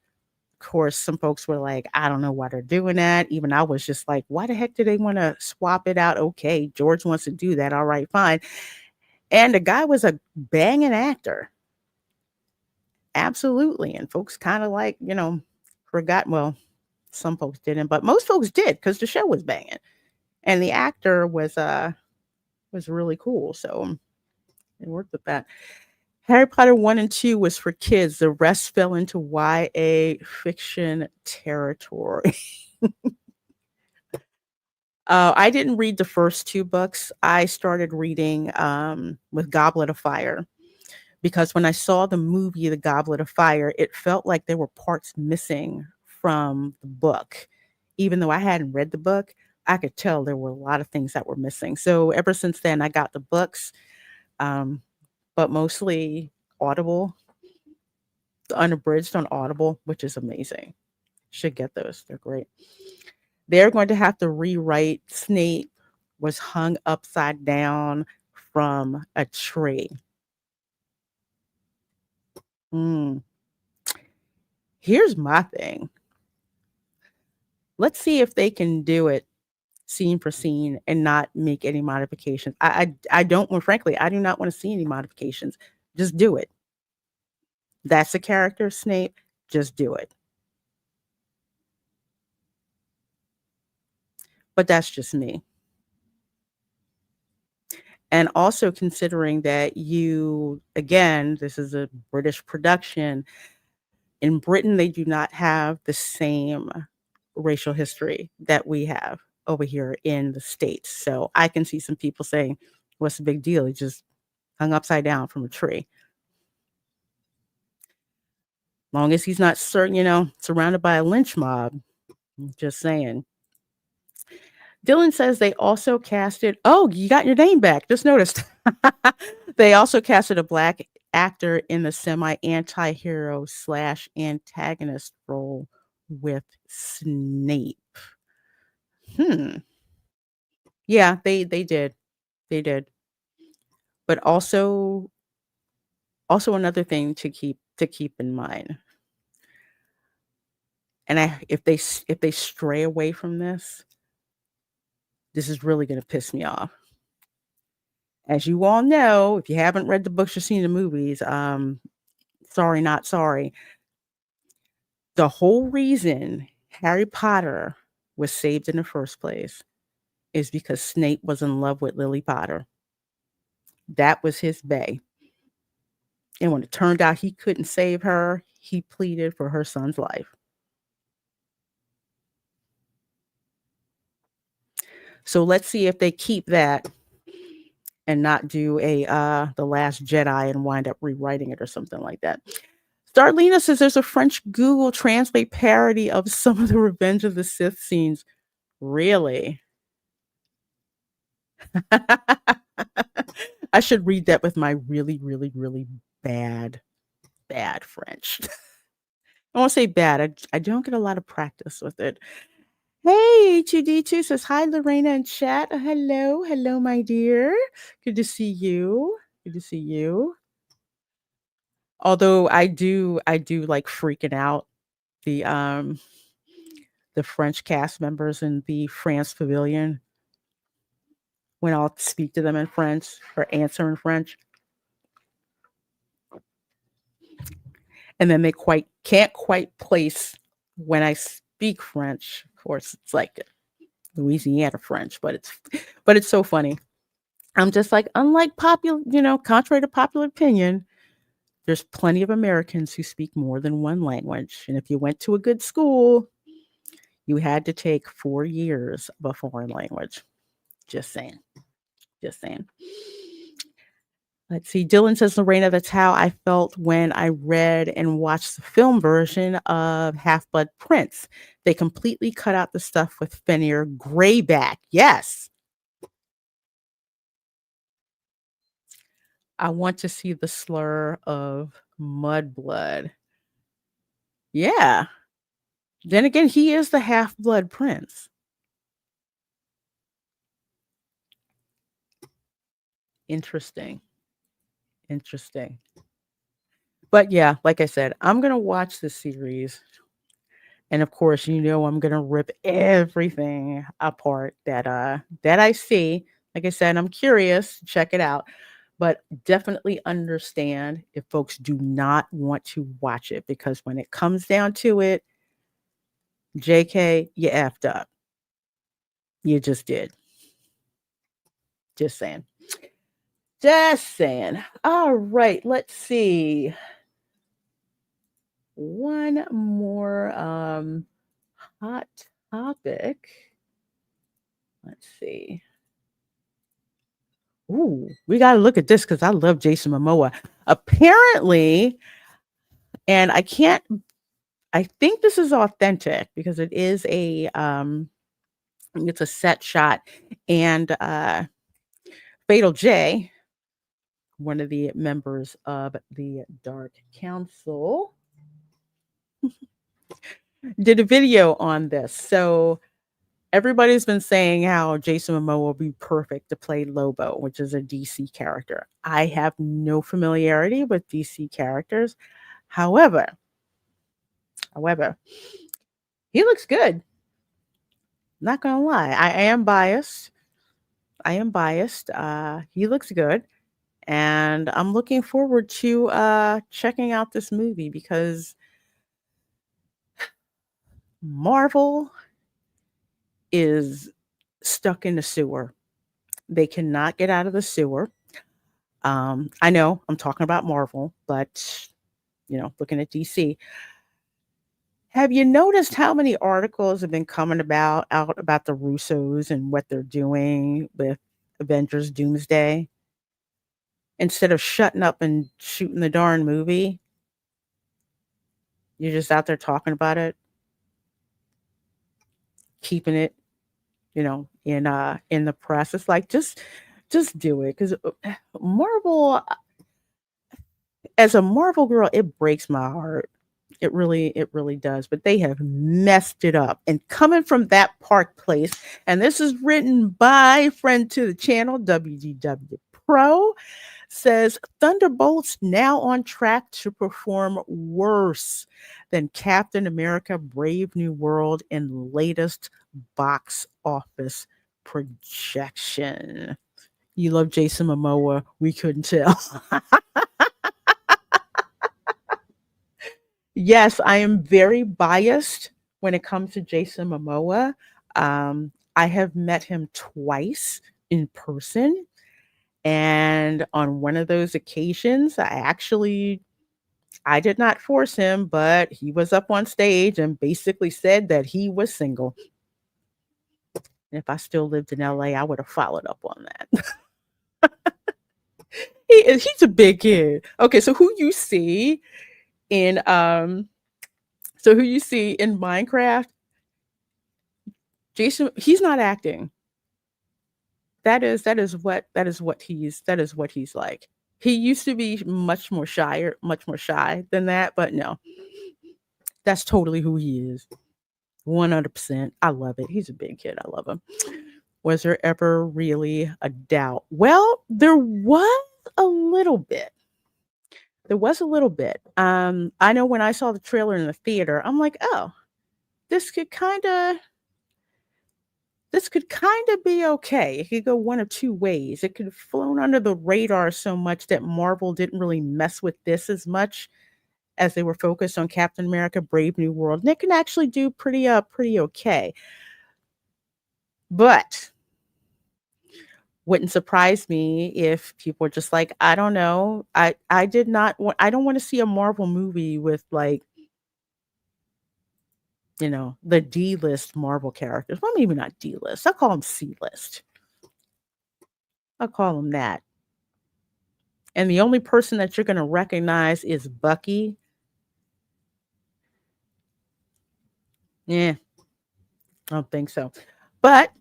of course, some folks were like, I don't know why they're doing that. Even I was just like, why the heck do they want to swap it out? Okay, George wants to do that. All right, fine. And the guy was a banging actor. Absolutely. And folks kind of like, forgot. Well, some folks didn't, but most folks did, because the show was banging. And the actor was really cool. So it worked with that. Harry Potter 1 and 2 was for kids. The rest fell into YA fiction territory. I didn't read the first 2 books. I started reading with Goblet of Fire, because when I saw the movie The Goblet of Fire, it felt like there were parts missing from the book. Even though I hadn't read the book, I could tell there were a lot of things that were missing. So ever since then, I got the books. But mostly Audible, the unabridged on Audible, which is amazing. Should get those. They're great. They're going to have to rewrite Snape was hung upside down from a tree. Here's my thing. Let's see if they can do it scene for scene and not make any modifications. I don't, well, frankly, I do not want to see any modifications. Just do it. That's the character, Snape. Just do it. But that's just me. And also considering that this is a British production. In Britain, they do not have the same racial history that we have over here in the States. So I can see some people saying, what's the big deal? He just hung upside down from a tree. Long as he's not surrounded by a lynch mob. Just saying. Dylan says they also casted, oh, you got your name back. Just noticed. They also casted a black actor in the semi-anti-hero / antagonist role with Snape. Yeah, they did. They did. But also, Also, another thing to keep in mind, and if they stray away from this, this is really going to piss me off. As you all know, if you haven't read the books or seen the movies, sorry, not sorry. The whole reason Harry Potter was saved in the first place is because Snape was in love with Lily Potter. That was his bae. And when it turned out he couldn't save her, he pleaded for her son's life. So let's see if they keep that and not do a The Last Jedi and wind up rewriting it or something like that. Starlina says there's a French Google Translate parody of some of the Revenge of the Sith scenes. Really? I should read that with my really, really, really bad French. I won't say bad. I don't get a lot of practice with it. Hey, H2D2 says, hi, Lorena in chat. Hello. Hello, my dear. Good to see you. Good to see you. Although I do like freaking out the French cast members in the France Pavilion when I'll speak to them in French or answer in French. And then they can't quite place when I speak French. Of course, it's like Louisiana French, but it's so funny. I'm just like, unlike contrary to popular opinion, there's plenty of Americans who speak more than one language. And if you went to a good school, you had to take 4 years of a foreign language. Just saying. Just saying. Let's see. Dylan says, Lorena, that's how I felt when I read and watched the film version of Half-Blood Prince. They completely cut out the stuff with Fenrir Greyback. Yes. I want to see the slur of Mudblood. Yeah. Then again, he is the Half-Blood Prince. Interesting. But yeah, like I said, I'm going to watch the series. And of course, I'm going to rip everything apart that I see. Like I said, I'm curious. Check it out. But definitely understand if folks do not want to watch it, because when it comes down to it, JK, you effed up. You just did. Just saying. All right, let's see. One more hot topic. Let's see. Ooh, we got to look at this because I love Jason Momoa. Apparently, and I think this is authentic because it is it's a set shot, and Fatal J, one of the members of the Dark Council, did a video on this. So everybody's been saying how Jason Momoa will be perfect to play Lobo, which is a DC character. I have no familiarity with DC characters. However, he looks good. Not gonna lie. I am biased. He looks good. And I'm looking forward to checking out this movie because Marvel is stuck in the sewer. They cannot get out of the sewer. I know I'm talking about Marvel, but looking at DC. Have you noticed how many articles have been coming out about the Russos and what they're doing with Avengers Doomsday? Instead of shutting up and shooting the darn movie, you're just out there talking about it, keeping it, in the press. It's like, just do it, because Marvel, as a Marvel girl, it breaks my heart. It really does. But they have messed it up. And coming from that Park Place, and this is written by friend to the channel, WGW Pro, says Thunderbolts now on track to perform worse than Captain America Brave New World in latest box office projection. You love Jason Momoa. We couldn't tell. Yes, I am very biased when it comes to Jason Momoa. I have met him twice in person. And on one of those occasions, I did not force him, but he was up on stage and basically said that he was single. And if I still lived in LA, I would have followed up on that. He's a big kid. Okay, so who you see in Minecraft, Jason, he's not acting. That is what he's like. He used to be much more shy than that, but no. That's totally who he is. 100%. I love it. He's a big kid. I love him. Was there ever really a doubt? Well, there was a little bit. I know when I saw the trailer in the theater, I'm like, oh, this could kind of be okay. It could go one of two ways. It could have flown under the radar so much that Marvel didn't really mess with this as much as they were focused on Captain America Brave New World. And it can actually do pretty okay. But wouldn't surprise me if people are just like, I don't know. I don't want to see a Marvel movie with like, the D-list Marvel characters. Well, maybe not D-list. I'll call them C-list. I'll call them that. And the only person that you're going to recognize is Bucky. Yeah, I don't think so. But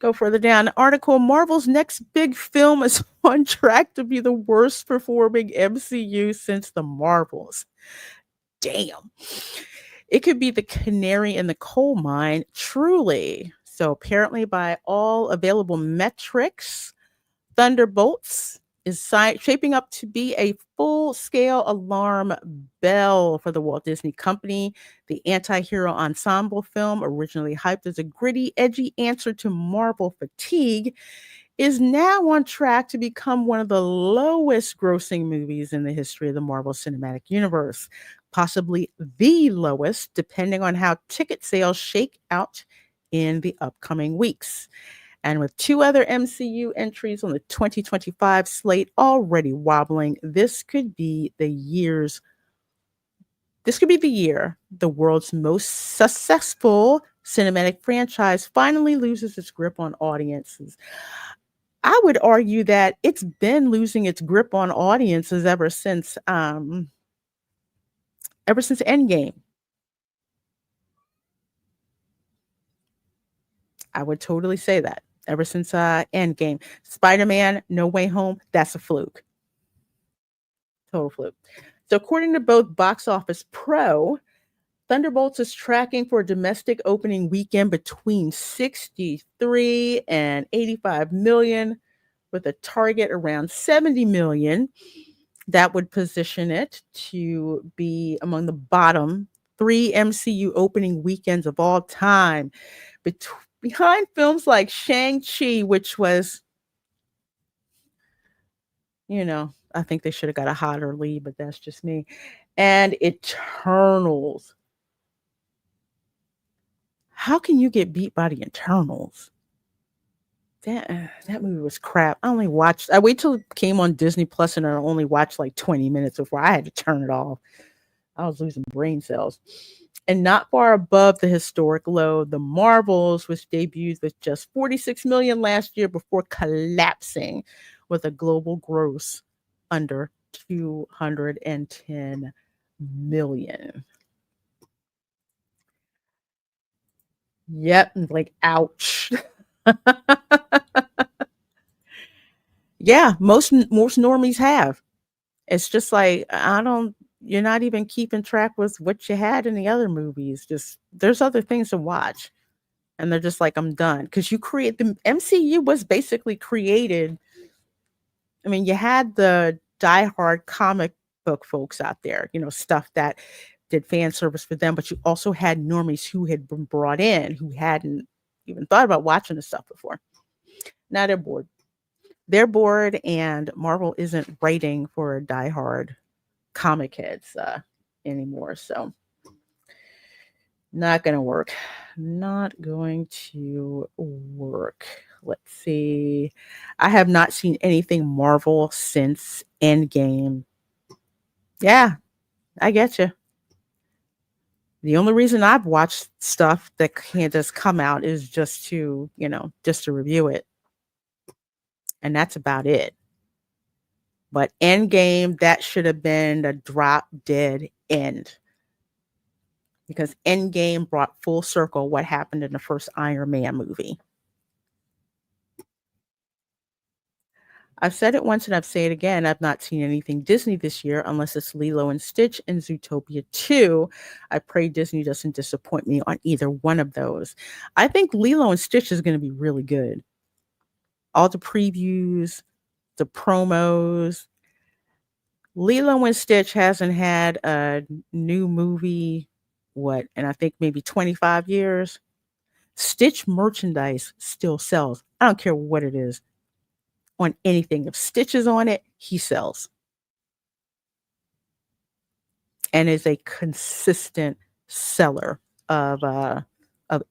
go further down the article. Marvel's next big film is on track to be the worst performing MCU since the Marvels. Damn. It could be the canary in the coal mine, truly. So apparently by all available metrics, Thunderbolts is shaping up to be a full-scale alarm bell for the Walt Disney Company. The anti-hero ensemble film, originally hyped as a gritty, edgy answer to Marvel fatigue, is now on track to become one of the lowest grossing movies in the history of the Marvel Cinematic Universe. Possibly the lowest, depending on how ticket sales shake out in the upcoming weeks. And with two other MCU entries on the 2025 slate already wobbling, this could be the year the world's most successful cinematic franchise finally loses its grip on audiences. I would argue that it's been losing its grip on audiences ever since Endgame. I would totally say that. Ever since Endgame. Spider-Man, No Way Home, that's a fluke. Total fluke. So according to both Box Office Pro, Thunderbolts is tracking for a domestic opening weekend between 63 and 85 million, with a target around 70 million. That would position it to be among the bottom 3 MCU opening weekends of all time, behind films like Shang-Chi, which was, I think they should have got a hotter lead, but that's just me, and Eternals. How can you get beat by the Eternals? That movie was crap. I wait till it came on Disney Plus and I only watched like 20 minutes before I had to turn it off. I was losing brain cells. And not far above the historic low, The Marvels, which debuted with just 46 million last year before collapsing with a global gross under 210 million. Yep, like ouch. Yeah, most normies have. It's just like, you're not even keeping track with what you had in the other movies. Just there's other things to watch. And they're just like, I'm done. Because the MCU was basically created I mean, you had the diehard comic book folks out there, stuff that did fan service for them, but you also had normies who had been brought in who hadn't even thought about watching the stuff before. Now they're bored. They're bored, and Marvel isn't writing for diehard comic heads anymore. So, not going to work. Not going to work. Let's see. I have not seen anything Marvel since Endgame. Yeah, I get you. The only reason I've watched stuff that can't just come out is just to, just to review it. And that's about it. But Endgame, that should have been a drop dead end. Because Endgame brought full circle what happened in the first Iron Man movie. I've said it once and I've said it again. I've not seen anything Disney this year unless it's Lilo and Stitch and Zootopia 2. I pray Disney doesn't disappoint me on either one of those. I think Lilo and Stitch is going to be really good. All the previews, the promos. Lilo and Stitch hasn't had a new movie, and I think maybe 25 years. Stitch merchandise still sells. I don't care what it is. On anything. If Stitch is on it, he sells. And is a consistent seller of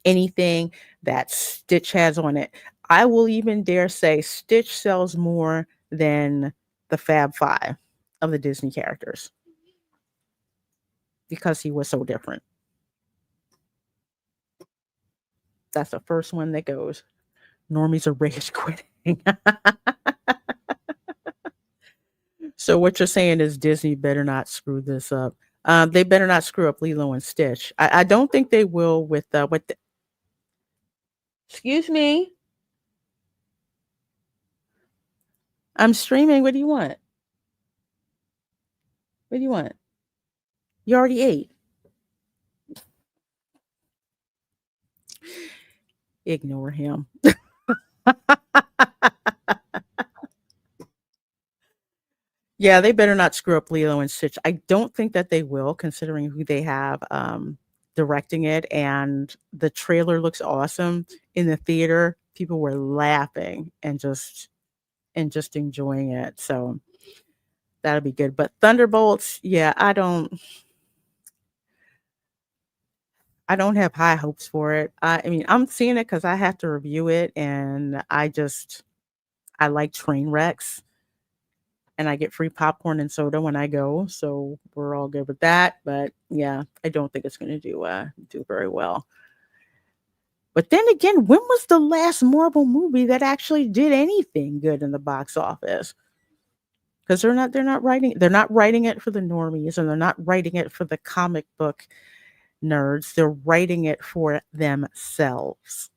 anything that Stitch has on it. I will even dare say Stitch sells more than the Fab Five of the Disney characters. Because he was so different. That's the first one that goes. Normies are rage quitting. So what you're saying is Disney better not screw this up. They better not screw up Lilo and Stitch. I don't think they will with what. Excuse me. I'm streaming. What do you want? What do you want? You already ate. Ignore him. Yeah, they better not screw up Lilo and Stitch. I don't think that they will, considering who they have directing it. And the trailer looks awesome. In the theater, people were laughing and just enjoying it. So that'll be good. But Thunderbolts, yeah, I don't have high hopes for it. I mean, I'm seeing it because I have to review it, and I like train wrecks. And I get free popcorn and soda when I go, so we're all good with that. But yeah, I don't think it's going to do very well. But then again, when was the last Marvel movie that actually did anything good in the box office? Because they're not writing it for the normies, and they're not writing it for the comic book nerds. They're writing it for themselves.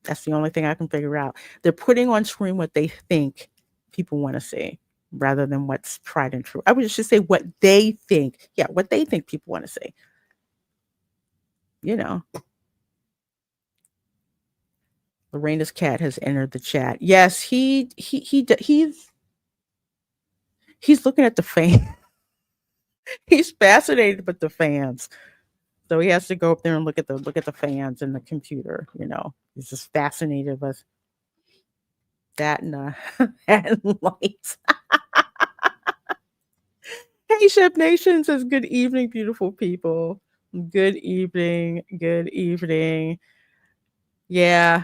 That's the only thing I can figure out. They're putting on screen what they think people want to see rather than what's tried and true. I would just say what they think. Yeah, what they think people want to see. Lorena's cat has entered the chat. Yes, he's looking at the fan. He's fascinated with the fans. So he has to go up there and look at the fans in the computer, He's just fascinated with that and lights. Hey, Chef Nation says, good evening, beautiful people. Good evening. Good evening. Yeah.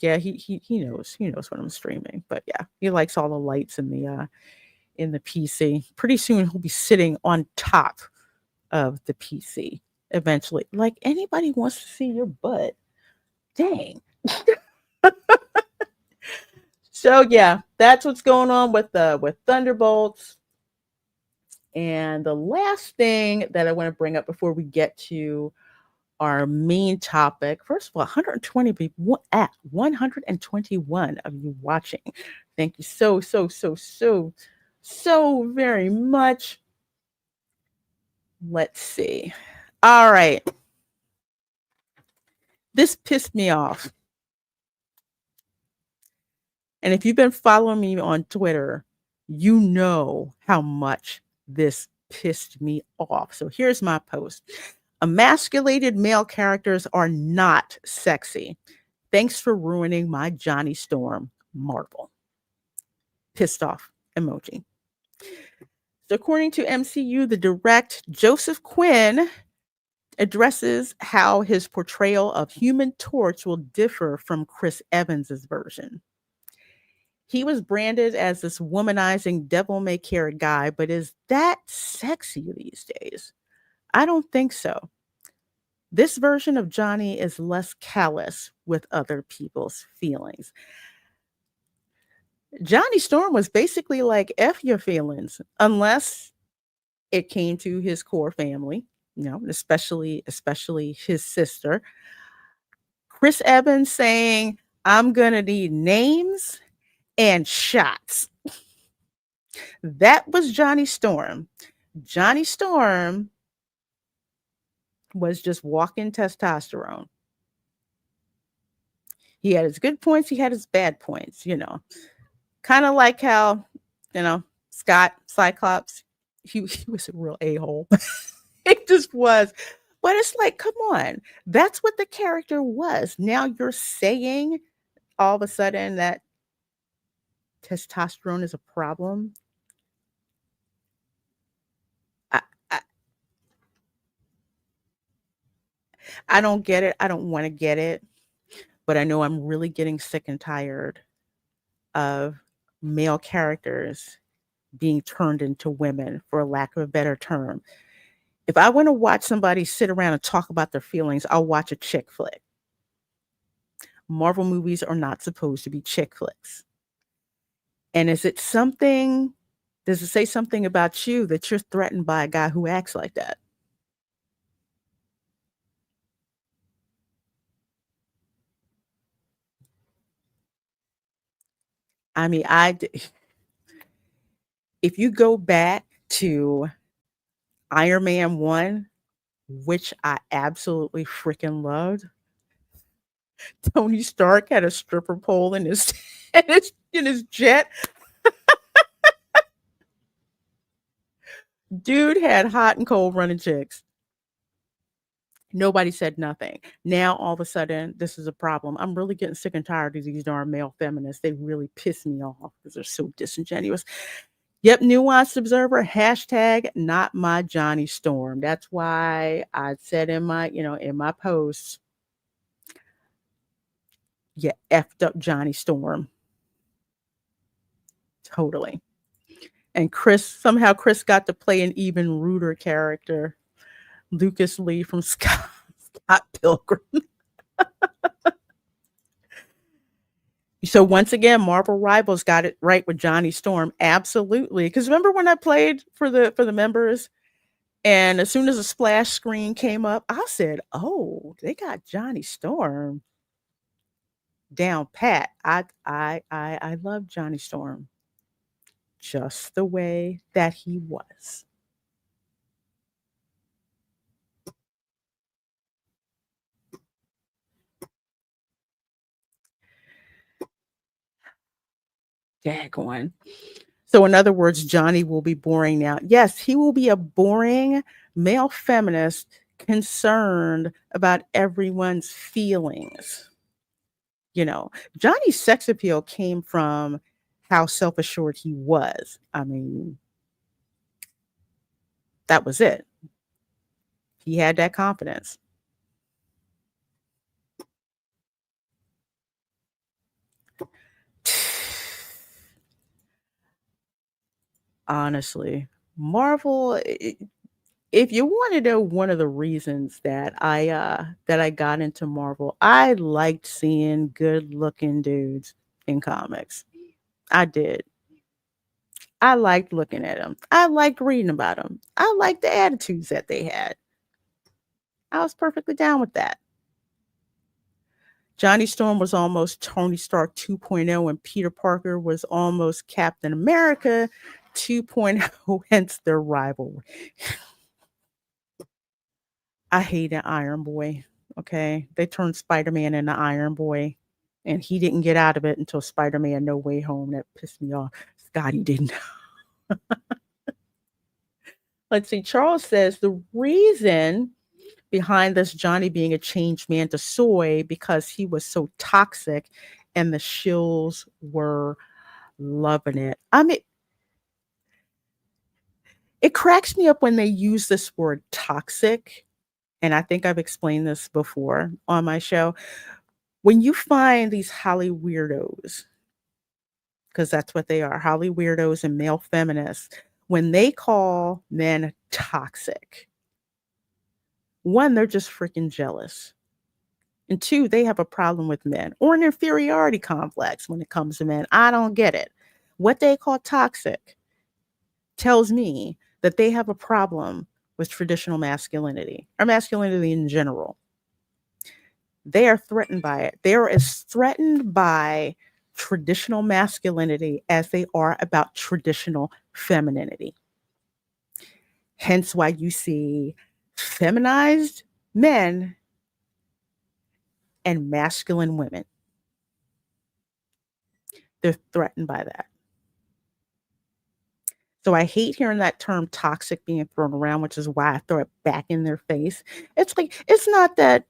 Yeah, he knows. He knows when I'm streaming. But yeah, he likes all the lights in the PC. Pretty soon he'll be sitting on top of the PC eventually. Like, anybody wants to see your butt. Dang. So yeah, that's what's going on with Thunderbolts. And the last thing that I want to bring up before we get to our main topic, first of all, 120 people at 121 of you watching. Thank you so very much. Let's see. All right. This pissed me off. And if you've been following me on Twitter, you know how much this pissed me off. So here's my post. Emasculated male characters are not sexy. Thanks for ruining my Johnny Storm, Marvel. Pissed off emoji. So according to MCU, the direct Joseph Quinn addresses how his portrayal of Human Torch will differ from Chris Evans's version. He was branded as this womanizing devil may care guy, but is that sexy these days? I don't think so. This version of Johnny is less callous with other people's feelings. Johnny Storm was basically like F your feelings, unless it came to his core family, especially his sister. Chris Evans saying, I'm gonna need names and shots. That was Johnny Storm. Johnny Storm was just walking testosterone. He had his good points, he had his bad points, Kind of like how, Scott Cyclops, he was a real a-hole. It just was. But it's like, come on. That's what the character was. Now you're saying all of a sudden that testosterone is a problem. I, I, I don't get it. I don't want to get it. But I know I'm really getting sick and tired of male characters being turned into women, for lack of a better term. If I want to watch somebody sit around and talk about their feelings, I'll watch a chick flick. Marvel movies are not supposed to be chick flicks. And does it say something about you that you're threatened by a guy who acts like that? I mean, if you go back to Iron Man 1, which I absolutely freaking loved, Tony Stark had a stripper pole in his in his jet. Dude had hot and cold running chicks. Nobody said nothing. Now all of a sudden, this is a problem. I'm really getting sick and tired of these darn male feminists. They really piss me off because they're so disingenuous. Yep, nuanced observer, hashtag not my Johnny Storm. That's why I said in my posts, yeah, effed up Johnny Storm. Totally. And Chris got to play an even ruder character, Lucas Lee from Scott Pilgrim. So once again, Marvel Rivals got it right with Johnny Storm. Absolutely. Because remember when I played for the members, and as soon as the splash screen came up, I said, "Oh, they got Johnny Storm down pat." I love Johnny Storm just the way that he was. Daggone. So in other words, Johnny will be boring now. Yes, he will be a boring male feminist concerned about everyone's feelings. Johnny's sex appeal came from how self-assured he was. I mean, that was it. He had that confidence. Honestly, Marvel, if you want to know one of the reasons that I got into Marvel, I liked seeing good-looking dudes in comics. I did. I liked looking at them. I liked reading about them. I liked the attitudes that they had. I was perfectly down with that. Johnny Storm was almost Tony Stark 2.0, and Peter Parker was almost Captain America 2.0, hence their rivalry. I hated Iron Boy. Okay. They turned Spider-Man into Iron Boy. And he didn't get out of it until Spider-Man No Way Home. That pissed me off. Scotty didn't. Let's see. Charles says the reason behind this Johnny being a changed man to soy because he was so toxic and the shills were loving it. I mean, it cracks me up when they use this word toxic. And I think I've explained this before on my show. When you find these Holly weirdos, because that's what they are, Holly weirdos and male feminists, when they call men toxic, one, they're just freaking jealous. And two, they have a problem with men or an inferiority complex when it comes to men. I don't get it. What they call toxic tells me that they have a problem with traditional masculinity or masculinity in general. They are threatened by it. They are as threatened by traditional masculinity as they are about traditional femininity. Hence why you see feminized men and masculine women. They're threatened by that. So I hate hearing that term toxic being thrown around, which is why I throw it back in their face. It's like, it's not that,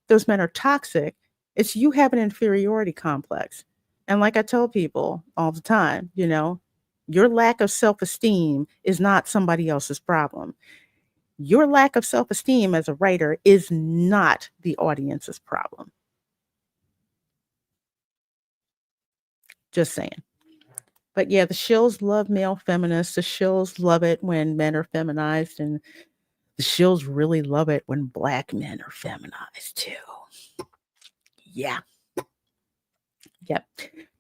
those men are toxic. It's you have an inferiority complex. And like I tell people all the time, your lack of self-esteem is not somebody else's problem. Your lack of self-esteem as a writer is not the audience's problem. Just saying. But yeah, the shills love male feminists. The shills love it when men are feminized. And the shills really love it when black men are feminized too. Yeah. Yep.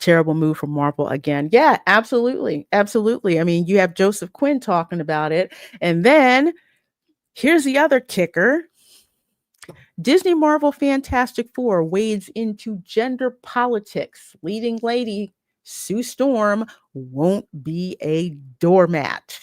Terrible move from Marvel again. Yeah, absolutely. Absolutely. I mean, you have Joseph Quinn talking about it. And then here's the other kicker. Disney Marvel Fantastic Four wades into gender politics. Leading lady Sue Storm won't be a doormat.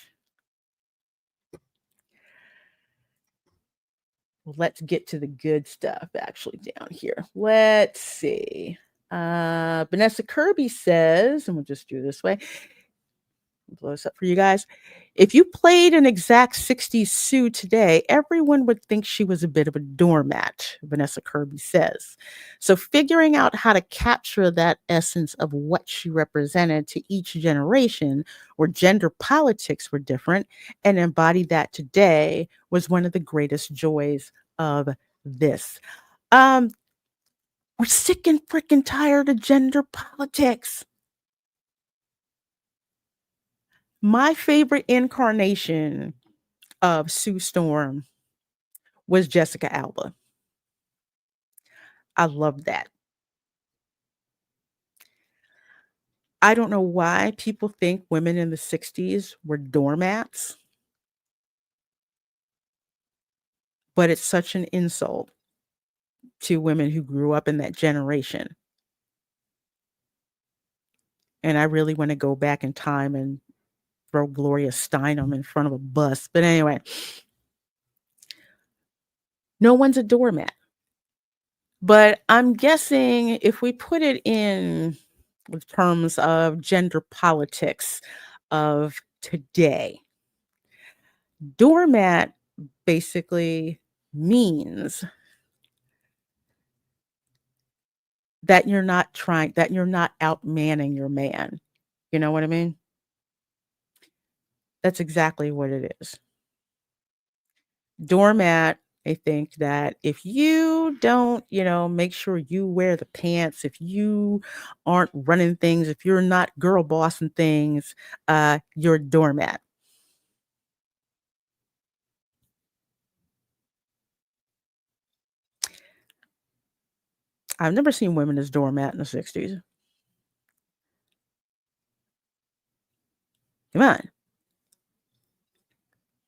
Let's get to the good stuff actually down here. Let's see. Vanessa Kirby says, and we'll just do it this way. Blow this up for you guys. If you played an exact 60s Sue today, everyone would think she was a bit of a doormat, Vanessa Kirby says. So figuring out how to capture that essence of what she represented to each generation where gender politics were different and embody that today was one of the greatest joys of this. We're sick and freaking tired of gender politics. My favorite incarnation of Sue Storm was Jessica Alba. I love that. I don't know why people think women in the 60s were doormats, but it's such an insult to women who grew up in that generation. And I really want to go back in time and throw Gloria Steinem in front of a bus. But anyway, no one's a doormat. But I'm guessing if we put it in terms of gender politics of today, doormat basically means that you're not outmanning your man. You know what I mean? That's exactly what it is. Doormat, I think that if you don't, make sure you wear the pants, if you aren't running things, if you're not girl bossing things, you're a doormat. I've never seen women as doormat in the 60s. Come on.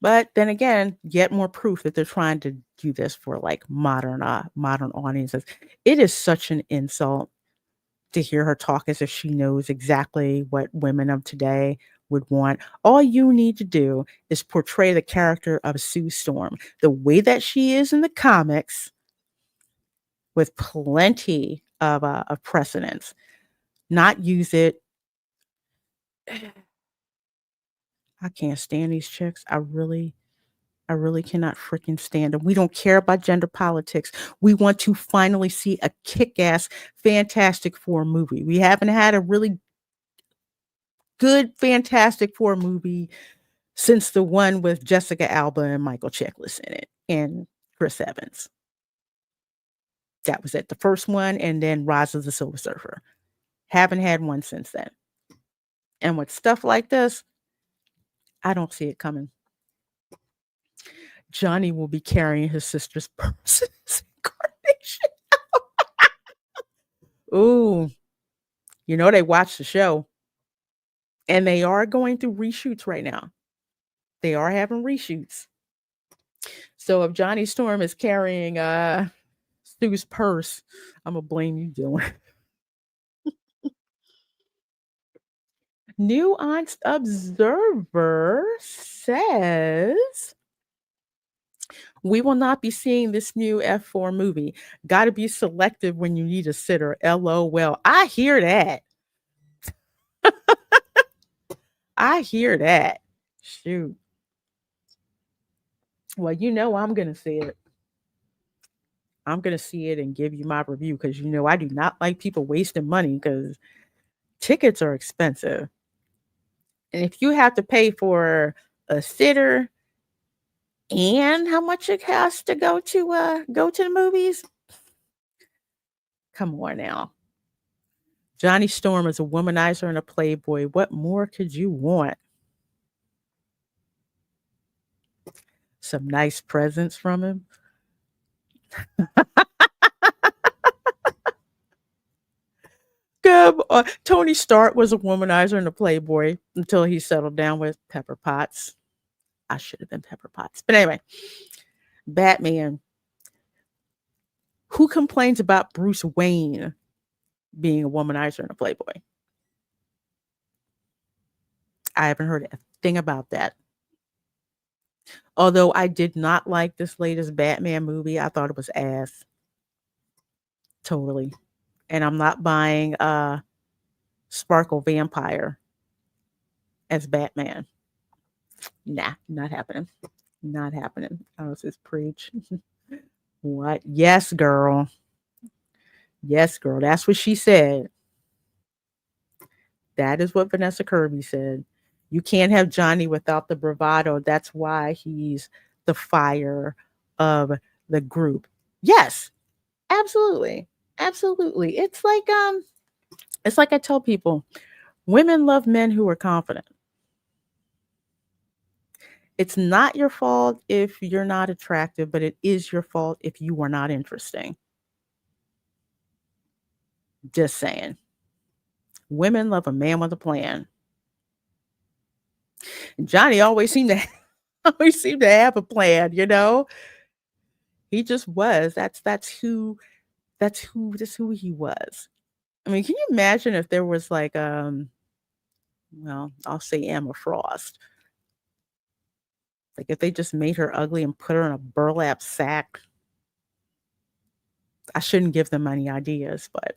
But then again, yet more proof that they're trying to do this for like modern audiences. It is such an insult to hear her talk as if she knows exactly what women of today would want. All you need to do is portray the character of Sue Storm the way that she is in the comics, with plenty of precedence, not use it. I can't stand these chicks. I really cannot freaking stand them. We don't care about gender politics. We want to finally see a kick-ass Fantastic Four movie. We haven't had a really good Fantastic Four movie since the one with Jessica Alba and Michael Chiklis in it and Chris Evans. That was it. The first one, and then Rise of the Silver Surfer. Haven't had one since then. And with stuff like this, I don't see it coming. Johnny will be carrying his sister's purse in his incarnation. Ooh, you know they watched the show. And they are going through reshoots right now. They are having reshoots. So if Johnny Storm is carrying Stu's purse, I'm going to blame you, Dylan. Nuanced Observer says, we will not be seeing this new F4 movie. Got to be selective when you need a sitter. LOL. I hear that. I hear that. Shoot. Well, you know I'm going to see it. I'm going to see it and give you my review because, you know, I do not like people wasting money because tickets are expensive. And if you have to pay for a sitter and how much it costs to go to the movies, come on now. Johnny Storm is a womanizer and a playboy. What more could you want? Some nice presents from him. Tony Stark was a womanizer and a playboy until he settled down with Pepper Potts. I should have been Pepper Potts. But anyway, Batman. Who complains about Bruce Wayne being a womanizer and a playboy? I haven't heard a thing about that. Although I did not like this latest Batman movie. I thought it was ass. Totally. And I'm not buying Sparkle Vampire as Batman. Nah, not happening. Not happening. I was just preach. What? Yes, girl. Yes, girl. That's what she said. That is what Vanessa Kirby said. You can't have Johnny without the bravado. That's why he's the fire of the group. Yes, absolutely. Absolutely. It's like I tell people, women love men who are confident. It's not your fault if you're not attractive, but it is your fault if you are not interesting. Just saying. Women love a man with a plan. Johnny always seemed to have a plan, you know. He just was. That's who he was. I mean, can you imagine if there was like well, I'll say Emma Frost. Like if they just made her ugly and put her in a burlap sack. I shouldn't give them any ideas, but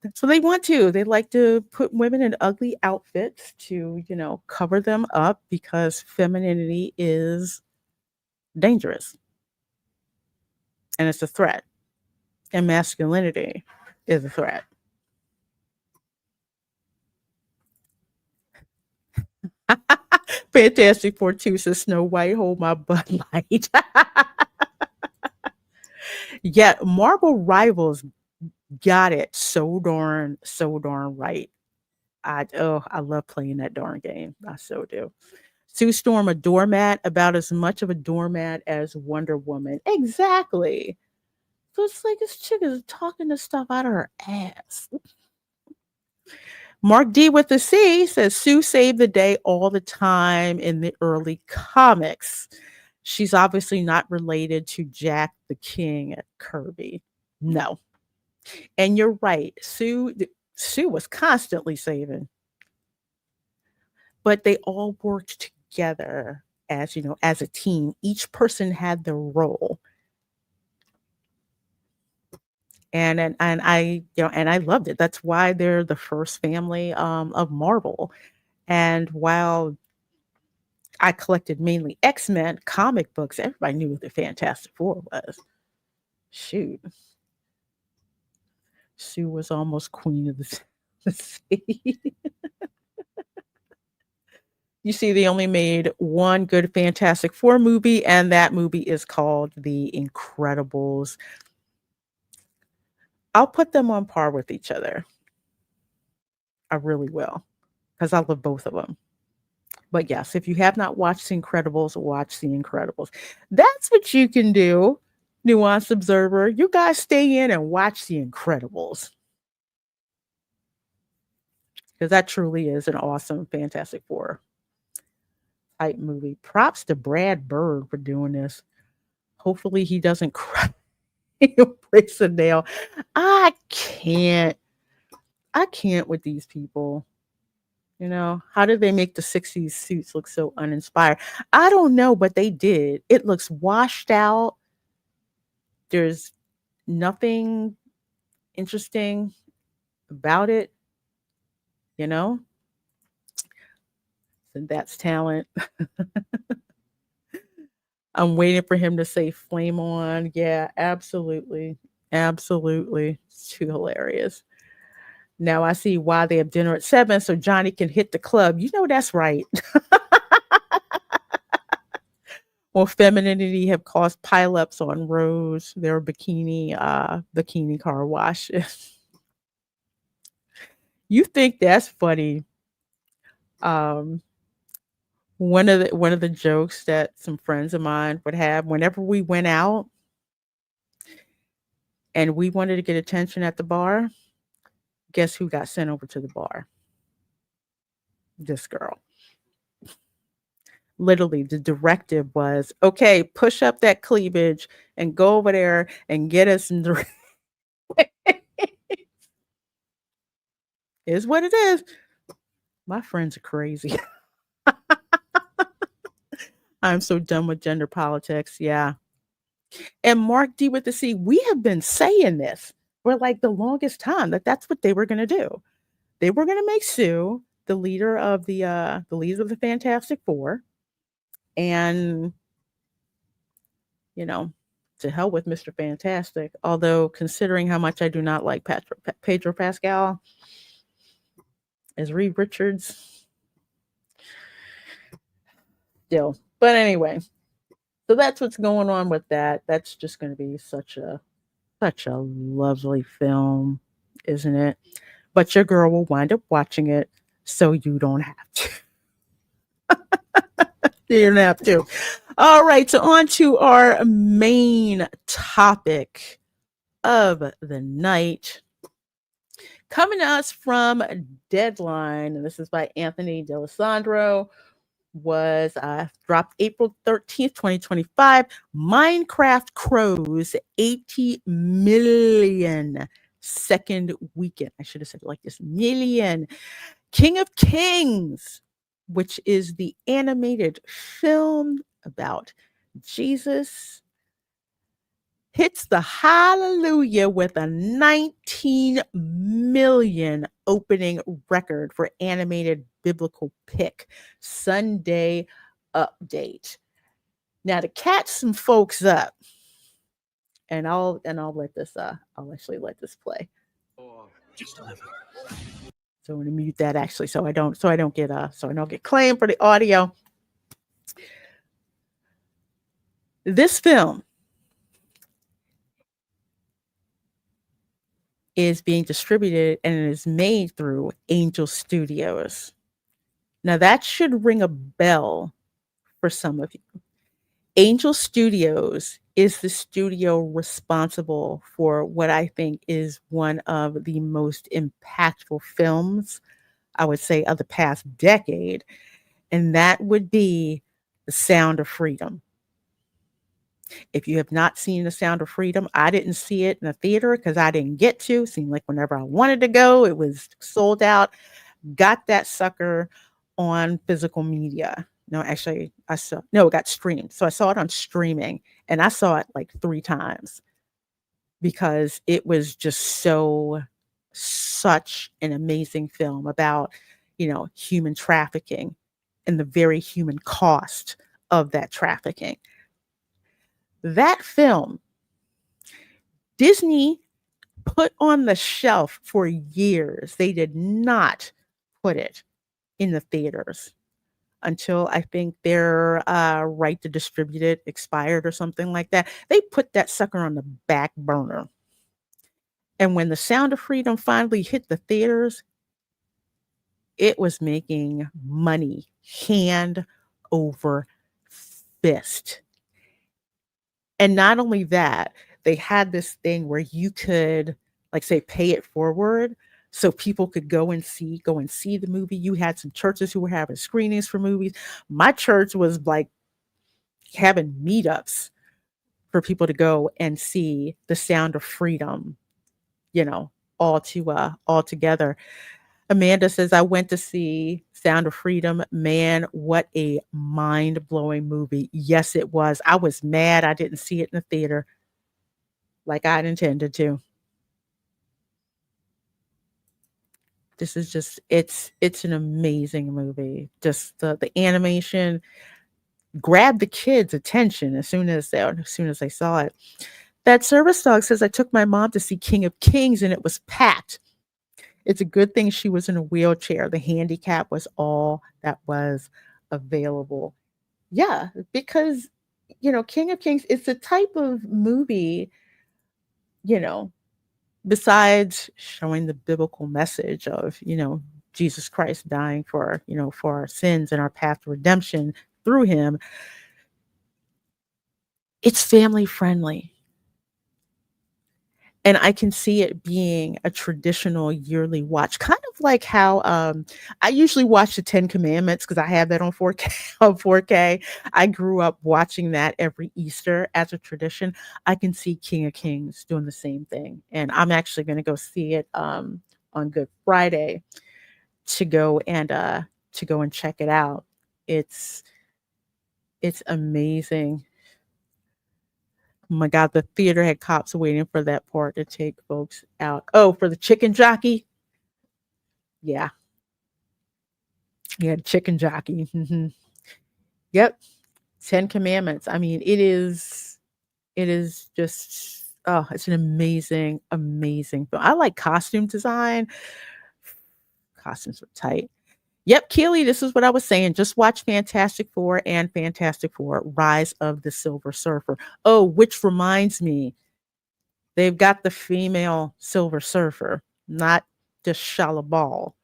that's what they want to. They like to put women in ugly outfits to, you know, cover them up because femininity is dangerous. And it's a threat. And masculinity is a threat. Fantastic Four 2 says Snow White, hold my Bud Light. Yeah, Marvel Rivals got it so darn right. I love playing that darn game. I so do. Sue Storm, a doormat, about as much of a doormat as Wonder Woman. Exactly. So it's like this chick is talking the stuff out of her ass. Mark D with the C says Sue saved the day all the time in the early comics. She's obviously not related to Jack the King Kirby. No. And you're right. Sue was constantly saving. But they all worked together as, you know, as a team. Each person had their role. And I, and I loved it. That's why they're the first family of Marvel. And while I collected mainly X-Men comic books, everybody knew what the Fantastic Four was. Shoot, Sue was almost queen of the sea. You see, they only made one good Fantastic Four movie, and that movie is called The Incredibles. I'll put them on par with each other. I really will, because I love both of them. But yes, if you have not watched The Incredibles, watch The Incredibles. That's what you can do, Nuanced Observer. You guys stay in and watch The Incredibles. Because that truly is an awesome Fantastic Four type movie. Props to Brad Bird for doing this. Hopefully he doesn't cry and breaks a nail. I can't with these people. How did they make the 60s suits look so uninspired? I don't know, but they did. It looks washed out. There's nothing interesting about it, and that's talent. I'm waiting for him to say flame on. Yeah, absolutely. Absolutely. It's too hilarious. Now I see why they have dinner at 7 so Johnny can hit the club. That's right. Well, femininity have caused pileups on Rose, their bikini car wash. You think that's funny? One of the jokes that some friends of mine would have whenever we went out and we wanted to get attention at the bar, guess who got sent over to the bar? This girl. Literally, the directive was, okay, push up that cleavage and go over there and get us some drinks. Is what it is. My friends are crazy. I'm so done with gender politics. Yeah. And Mark D with the C, we have been saying this for like the longest time that's what they were going to do. They were going to make Sue the leader of the Fantastic Four, and to hell with Mr. Fantastic. Although considering how much I do not like Pedro Pascal as Reed Richards, still. But anyway, so that's what's going on with that. That's just going to be such a lovely film, isn't it? But your girl will wind up watching it, so you don't have to. You don't have to. All right, so on to our main topic of the night. Coming to us from Deadline, and this is by Anthony D'Alessandro, was dropped April 13th, 2025. Minecraft crows 80 million second weekend. I should have said it like this, million. King of Kings, which is the animated film about Jesus, hits the hallelujah with a 19 million opening record for animated biblical pick. Sunday update. Now to catch some folks up, and I'll let this I'll actually let this play. Just a little. So I'm going to mute that actually, so I don't get claimed for the audio. This film is being distributed and it is made through Angel Studios. Now that should ring a bell for some of you. Angel Studios is the studio responsible for what I think is one of the most impactful films, I would say, of the past decade. And that would be The Sound of Freedom. If you have not seen The Sound of Freedom, I didn't see it in a theater because I didn't get to. Seemed like whenever I wanted to go, it was sold out. Got that sucker on physical media. No, actually, it got streamed. So I saw it on streaming and I saw it like 3 times. because it was just such an amazing film about, human trafficking and the very human cost of that trafficking. That film, Disney put on the shelf for years. They did not put it in the theaters until I think their right to distribute it expired or something like that. They put that sucker on the back burner. And when The Sound of Freedom finally hit the theaters, it was making money hand over fist. And not only that, they had this thing where you could, like, say, pay it forward so people could go and see the movie. You had some churches who were having screenings for movies. My church was like having meetups for people to go and see The Sound of Freedom, all together. Amanda says, I went to see Sound of Freedom. Man, what a mind-blowing movie. Yes, it was. I was mad I didn't see it in the theater like I'd intended to. This is just, it's an amazing movie. Just the animation grabbed the kids' attention as soon as they saw it. That service dog says, I took my mom to see King of Kings and it was packed. It's a good thing she was in a wheelchair. The handicap was all that was available. Yeah, because, King of Kings, it's a type of movie, besides showing the biblical message of, Jesus Christ dying for, for our sins and our path to redemption through him. It's family friendly. And I can see it being a traditional yearly watch, kind of like how I usually watch the 10 Commandments because I have that on 4K. On 4K, I grew up watching that every Easter as a tradition. I can see King of Kings doing the same thing, and I'm actually going to go see it on Good Friday to go and check it out. It's amazing. Oh my God, the theater had cops waiting for that part to take folks out. Oh, for the chicken jockey? Yeah. Yeah, chicken jockey. Mm-hmm. Yep. 10 Commandments. I mean, it is just, oh, it's an amazing, amazing film. I like costume design. Costumes are tight. Yep, Keely, this is what I was saying. Just watch Fantastic Four and Fantastic Four, Rise of the Silver Surfer. Oh, which reminds me, they've got the female Silver Surfer, not just Shala Ball.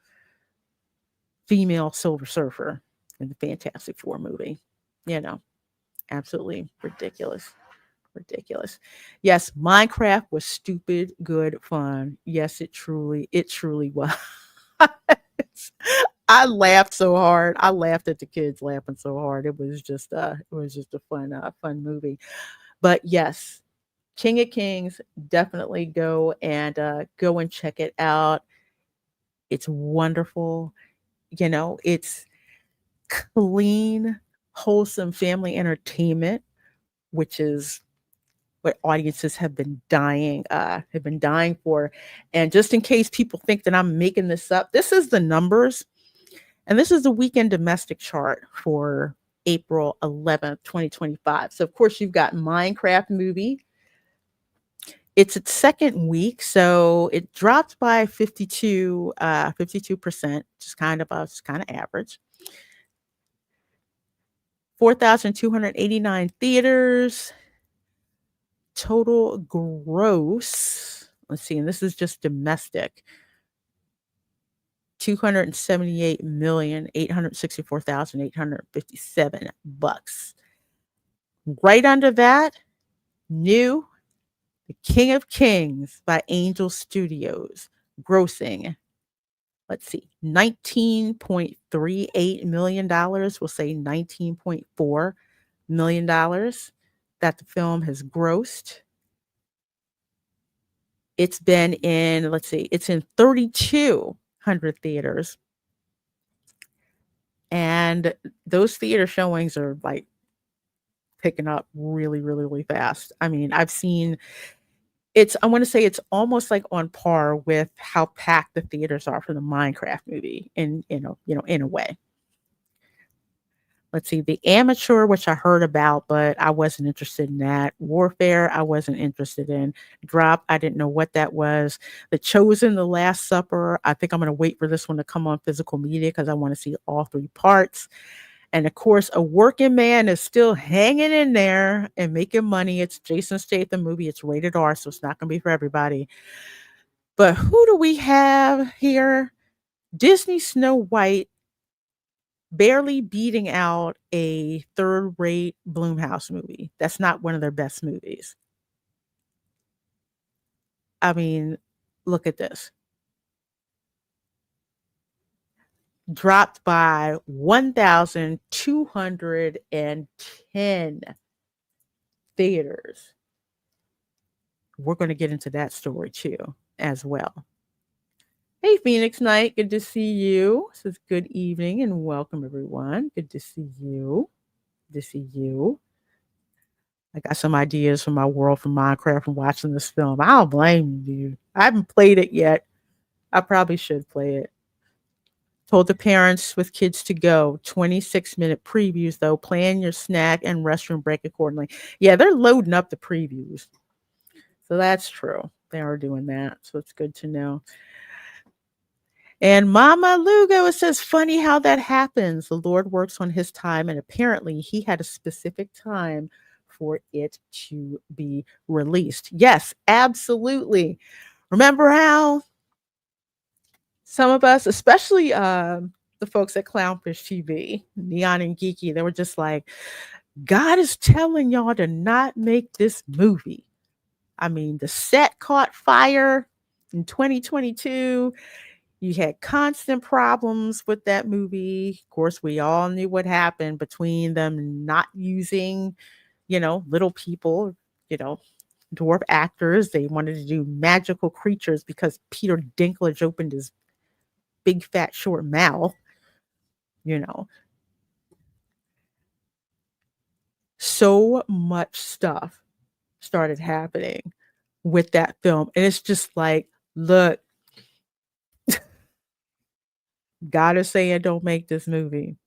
Female Silver Surfer in the Fantastic Four movie. Absolutely ridiculous. Ridiculous. Yes, Minecraft was stupid good fun. Yes, it truly was. I laughed so hard. I laughed at the kids laughing so hard. It was just a fun movie. But yes, King of Kings, definitely go and check it out. It's wonderful. It's clean, wholesome family entertainment, which is what audiences have been dying for. And just in case people think that I'm making this up, this is the numbers. And this is the weekend domestic chart for April 11th, 2025. So, of course, you've got Minecraft movie. It's its second week, so it dropped by 52%, just kind of average. 4,289 theaters. Total gross, let's see, and this is just domestic. $278,864,857. Right under that, new The King of Kings by Angel Studios, grossing, let's see, $19.38 million. We'll say $19.4 million that the film has grossed. It's been in, it's in 3,200 theaters. And those theater showings are like picking up really, really, really fast. I mean, I've seen I want to say it's almost like on par with how packed the theaters are for the Minecraft movie in a way. Let's see, The Amateur, which I heard about, but I wasn't interested in that. Warfare, I wasn't interested in. Drop, I didn't know what that was. The Chosen, The Last Supper, I think I'm going to wait for this one to come on physical media because I want to see all 3 parts. And of course, A Working Man is still hanging in there and making money. It's Jason Statham movie. It's rated R, so it's not going to be for everybody. But who do we have here? Disney Snow White barely beating out a third-rate Blumhouse movie. That's not one of their best movies. I mean, look at this. Dropped by 1,210 theaters. We're going to get into that story too, as well. Hey, Phoenix Knight, good to see you. This is good evening and welcome, everyone. Good to see you. Good to see you. I got some ideas from my world from Minecraft from watching this film. I don't blame you. I haven't played it yet. I probably should play it. Told the parents with kids to go. 26-minute previews, though. Plan your snack and restroom break accordingly. Yeah, they're loading up the previews. So that's true. They are doing that. So it's good to know. And Mama Lugo, it says, funny how that happens. The Lord works on his time, and apparently he had a specific time for it to be released. Yes, absolutely. Remember how some of us, especially the folks at Clownfish TV, Neon and Geeky, they were just like, God is telling y'all to not make this movie. I mean, the set caught fire in 2022. You had constant problems with that movie. Of course, we all knew what happened between them not using, little people, dwarf actors. They wanted to do magical creatures because Peter Dinklage opened his big, fat, short mouth, So much stuff started happening with that film. And it's just like, look, God is saying don't make this movie.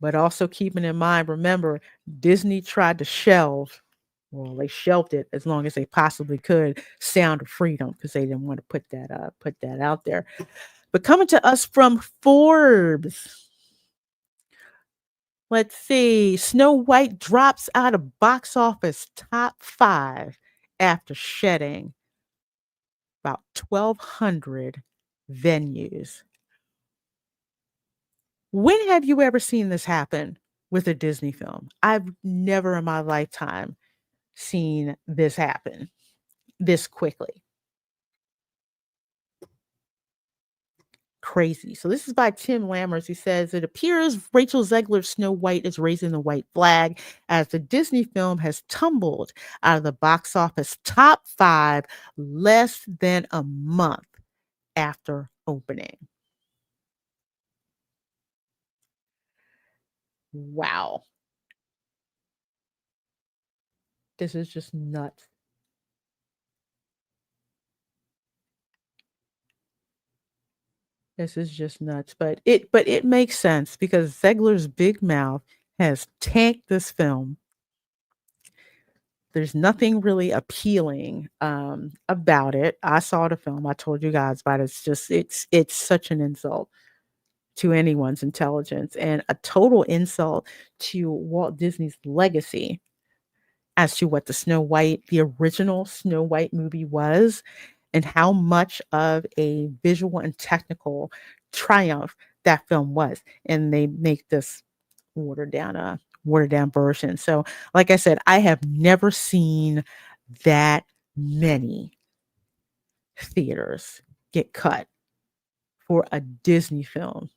But also keeping in mind, remember, Disney tried to shelve, well, they shelved it as long as they possibly could, Sound of Freedom, because they didn't want to put that out there. But coming to us from Forbes, let's see, Snow White drops out of box office top 5 after shedding about 1,200 venues. When have you ever seen this happen with a Disney film? I've never in my lifetime seen this happen this quickly. Crazy. So this is by Tim Lammers, who says, it appears Rachel Zegler's Snow White is raising the white flag as the Disney film has tumbled out of the box office top 5 less than a month after opening. Wow. This is just nuts. This is just nuts, but it makes sense because Zegler's big mouth has tanked this film. There's nothing really appealing about it. I saw the film. I told you guys about it. It's such an insult to anyone's intelligence and a total insult to Walt Disney's legacy as to what the original Snow White movie was, and how much of a visual and technical triumph that film was. And they make this watered down version. So, like I said, I have never seen that many theaters get cut for a Disney film,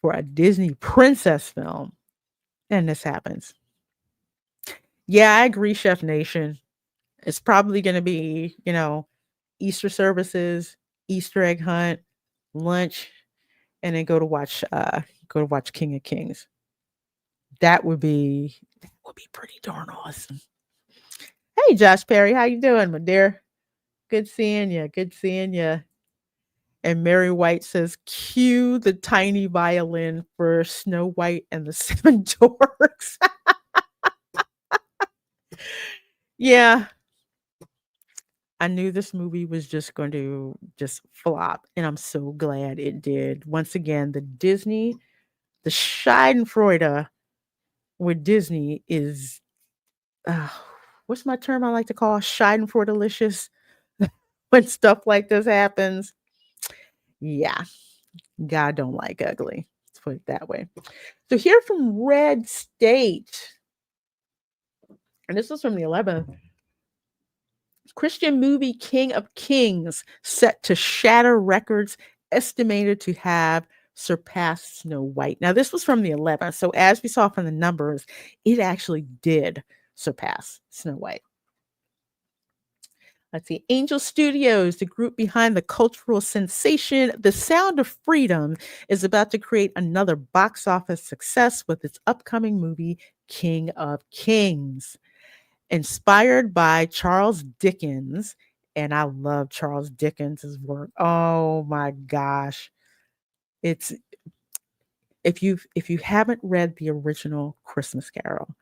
for a Disney princess film, and this happens. Yeah, I agree, Chef Nation. It's probably going to be, Easter services, Easter egg hunt, lunch, and then go to watch King of Kings. That would be pretty darn awesome. Hey, Josh Perry, how you doing, my dear? Good seeing you. Good seeing you. And Mary White says, cue the tiny violin for Snow White and the Seven Dwarfs. Yeah, I knew this movie was just going to just flop, and I'm so glad it did. Once again, the Schadenfreude with Disney is, uh, what's my term I like to call Schadenfreudelicious when stuff like this happens. Yeah, God don't like ugly. Let's put it that way. So here from Red State, and this was from the 11th. Christian movie King of Kings set to shatter records, estimated to have surpassed Snow White. Now, this was from the 11th. So, as we saw from the numbers, it actually did surpass Snow White. Let's see. Angel Studios, the group behind the cultural sensation The Sound of Freedom, is about to create another box office success with its upcoming movie, King of Kings. Inspired by Charles Dickens, and I love Charles Dickens's work. Oh my gosh. It's if you haven't read the original Christmas Carol,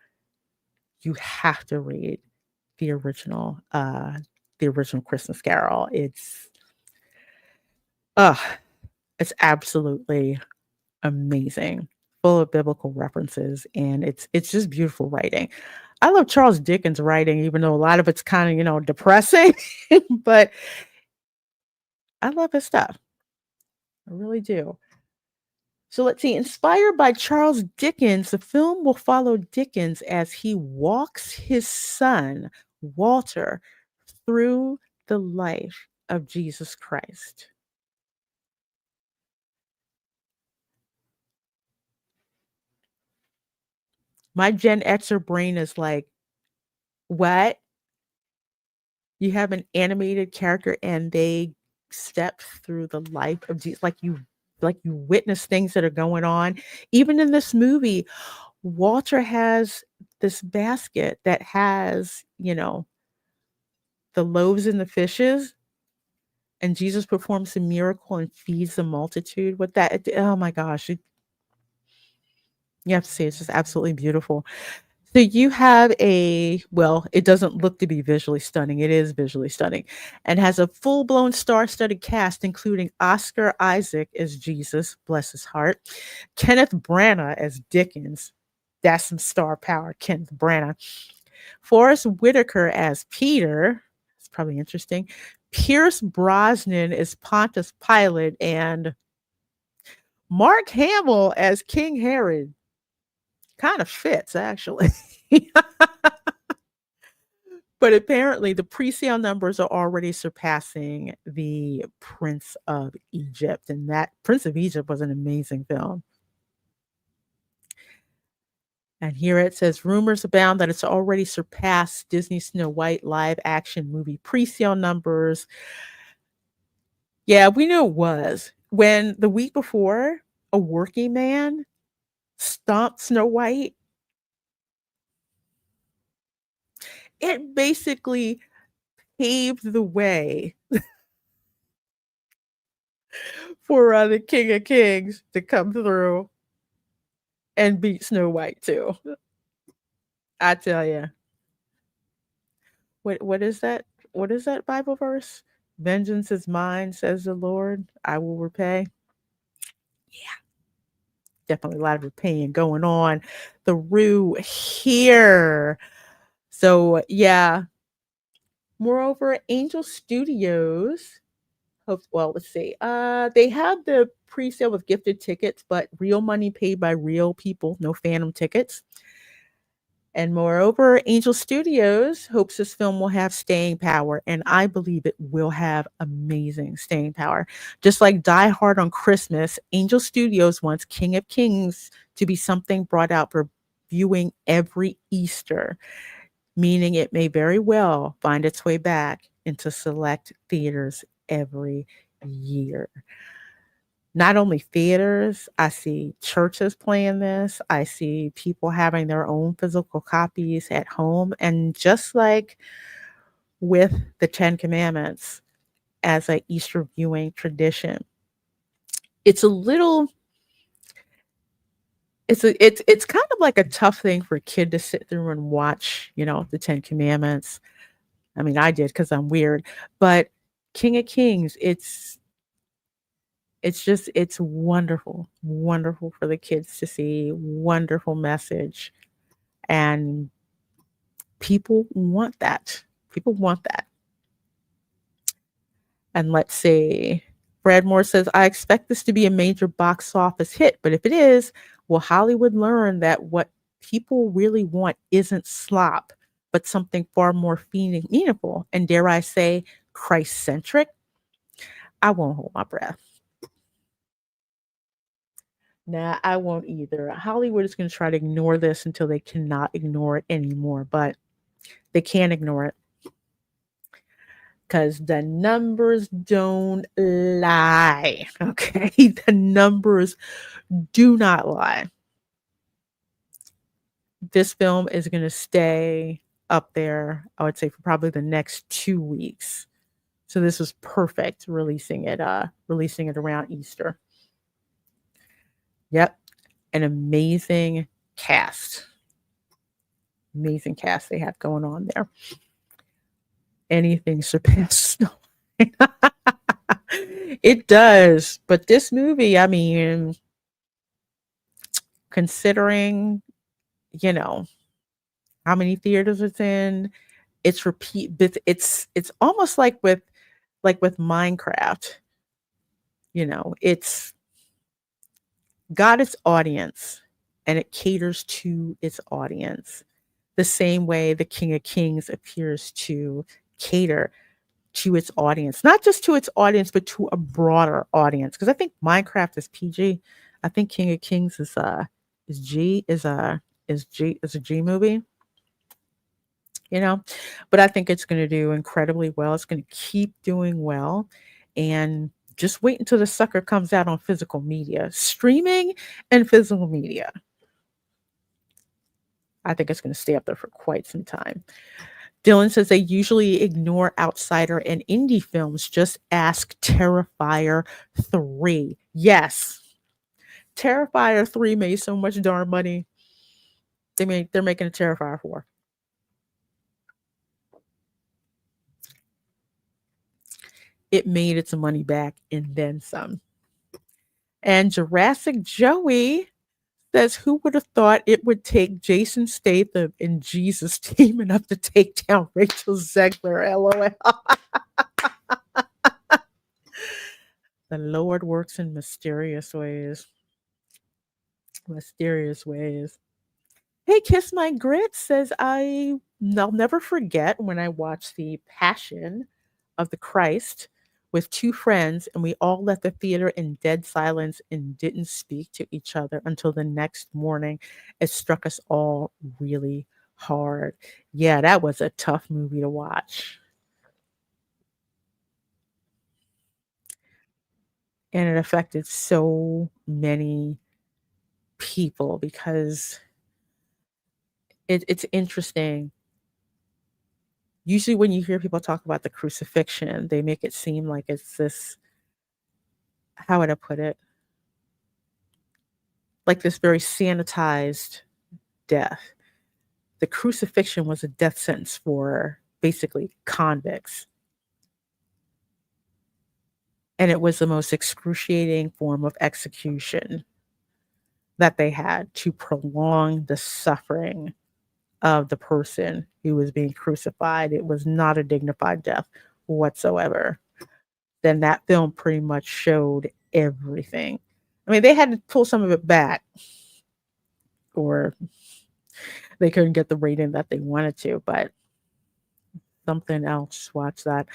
you have to read the original Christmas Carol. Uh it's absolutely amazing, full of biblical references, and it's just beautiful writing. I love Charles Dickens' writing, even though a lot of it's kind of, depressing, but I love his stuff. I really do. So let's see. Inspired by Charles Dickens, the film will follow Dickens as he walks his son, Walter, through the life of Jesus Christ. My Gen Xer brain is like, what? You have an animated character and they step through the life of Jesus, like you witness things that are going on. Even in this movie, Walter has this basket that has, the loaves and the fishes, and Jesus performs a miracle and feeds the multitude with that. Oh my gosh. You have to see, it's just absolutely beautiful. So you have it doesn't look to be visually stunning. It is visually stunning and has a full-blown star-studded cast, including Oscar Isaac as Jesus, bless his heart, Kenneth Branagh as Dickens. That's some star power, Kenneth Branagh. Forrest Whitaker as Peter. It's probably interesting. Pierce Brosnan as Pontius Pilate, and Mark Hamill as King Herod. Kind of fits, actually. But apparently the pre-sale numbers are already surpassing the Prince of Egypt. And that Prince of Egypt was an amazing film. And here it says, rumors abound that it's already surpassed Disney Snow White live action movie pre-sale numbers. Yeah, we knew it was. When the week before, a working man stomped Snow White, it basically paved the way for the King of Kings to come through and beat Snow White too. I tell you. What is that? What is that Bible verse? Vengeance is mine, says the Lord. I will repay. Yeah. Definitely a lot of repaying going on. The Rue here. So yeah. Moreover, Angel Studios. Well, let's see. They have the pre-sale with gifted tickets, but real money paid by real people, no phantom tickets. And moreover, Angel Studios hopes this film will have staying power, and I believe it will have amazing staying power. Just like Die Hard on Christmas, Angel Studios wants King of Kings to be something brought out for viewing every Easter, meaning it may very well find its way back into select theaters every year. Not only theaters, I see churches playing this. I see people having their own physical copies at home. And just like with the Ten Commandments as a Easter viewing tradition. It's a little it's kind of like a tough thing for a kid to sit through and watch, the Ten Commandments. I mean, I did because I'm weird, but King of Kings, it's wonderful, wonderful for the kids to see, wonderful message, and people want that. People want that. And let's see. Brad Moore says, I expect this to be a major box office hit, but if it is, will Hollywood learn that what people really want isn't slop, but something far more meaningful and, dare I say, Christ-centric? I won't hold my breath. Nah, I won't either. Hollywood is going to try to ignore this until they cannot ignore it anymore, but they can't ignore it because the numbers don't lie. Okay, the numbers do not lie. This film is going to stay up there, I would say, for probably the next 2 weeks. So this was perfect, releasing it around Easter. Yep, an amazing cast. Amazing cast they have going on there. Anything surpasses Snow White. It does. But this movie, I mean, considering, how many theaters it's in, it's almost like with Minecraft. It's got its audience and it caters to its audience. The same way the King of Kings appears to cater to its audience, not just to its audience, but to a broader audience. Because I think Minecraft is PG. I think King of Kings is a G movie. But I think it's going to do incredibly well. It's going to keep doing well, and just wait until the sucker comes out on physical media, streaming and physical media. I think it's going to stay up there for quite some time. Dylan says they usually ignore outsider and indie films. Just ask Terrifier 3. Yes. Terrifier 3 made so much darn money. They're making a Terrifier 4. It made its money back and then some. And Jurassic Joey says, who would have thought it would take Jason Statham and Jesus teaming up to take down Rachel Zegler? LOL. The Lord works in mysterious ways. Mysterious ways. Hey, Kiss My Grit says, I'll never forget when I watched The Passion of the Christ with 2 friends, and we all left the theater in dead silence and didn't speak to each other until the next morning. It struck us all really hard. Yeah, that was a tough movie to watch. And it affected so many people because it's interesting. Usually when you hear people talk about the crucifixion, they make it seem like it's this, how would I put it? Like this very sanitized death. The crucifixion was a death sentence for basically convicts. And it was the most excruciating form of execution that they had to prolong the suffering of the person who was being crucified. It was not a dignified death whatsoever. Then that film pretty much showed everything. I mean, they had to pull some of it back, or they couldn't get the rating that they wanted to, but something else. Watch that.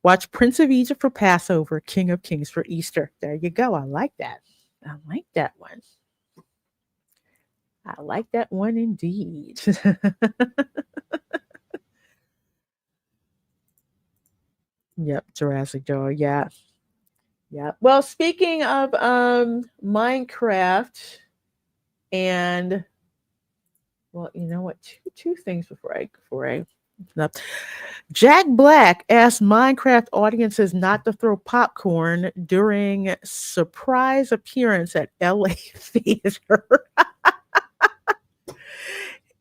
Watch Prince of Egypt for Passover, King of Kings for Easter. There you go. I like that. I like that one. I like that one indeed. Yep, Jurassic Joe. Yeah. Yeah. Well, speaking of Minecraft, and well, you know what? Two things before I Yep. Jack Black asked Minecraft audiences not to throw popcorn during surprise appearance at LA theater.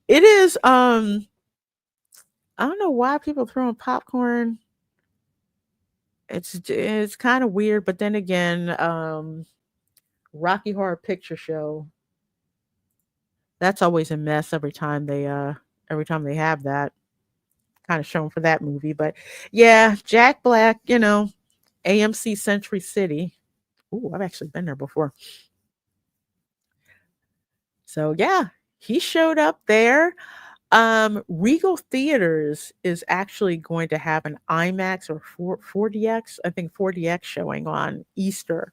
It is I don't know why people throwing popcorn. It's kind of weird, but then again, Rocky Horror Picture Show, that's always a mess every time they have that kind of shown for that movie. But yeah, Jack Black, AMC Century City. Ooh, I've actually been there before. So yeah, he showed up there. Regal Theaters is actually going to have an IMAX or 4DX, I think 4DX showing on Easter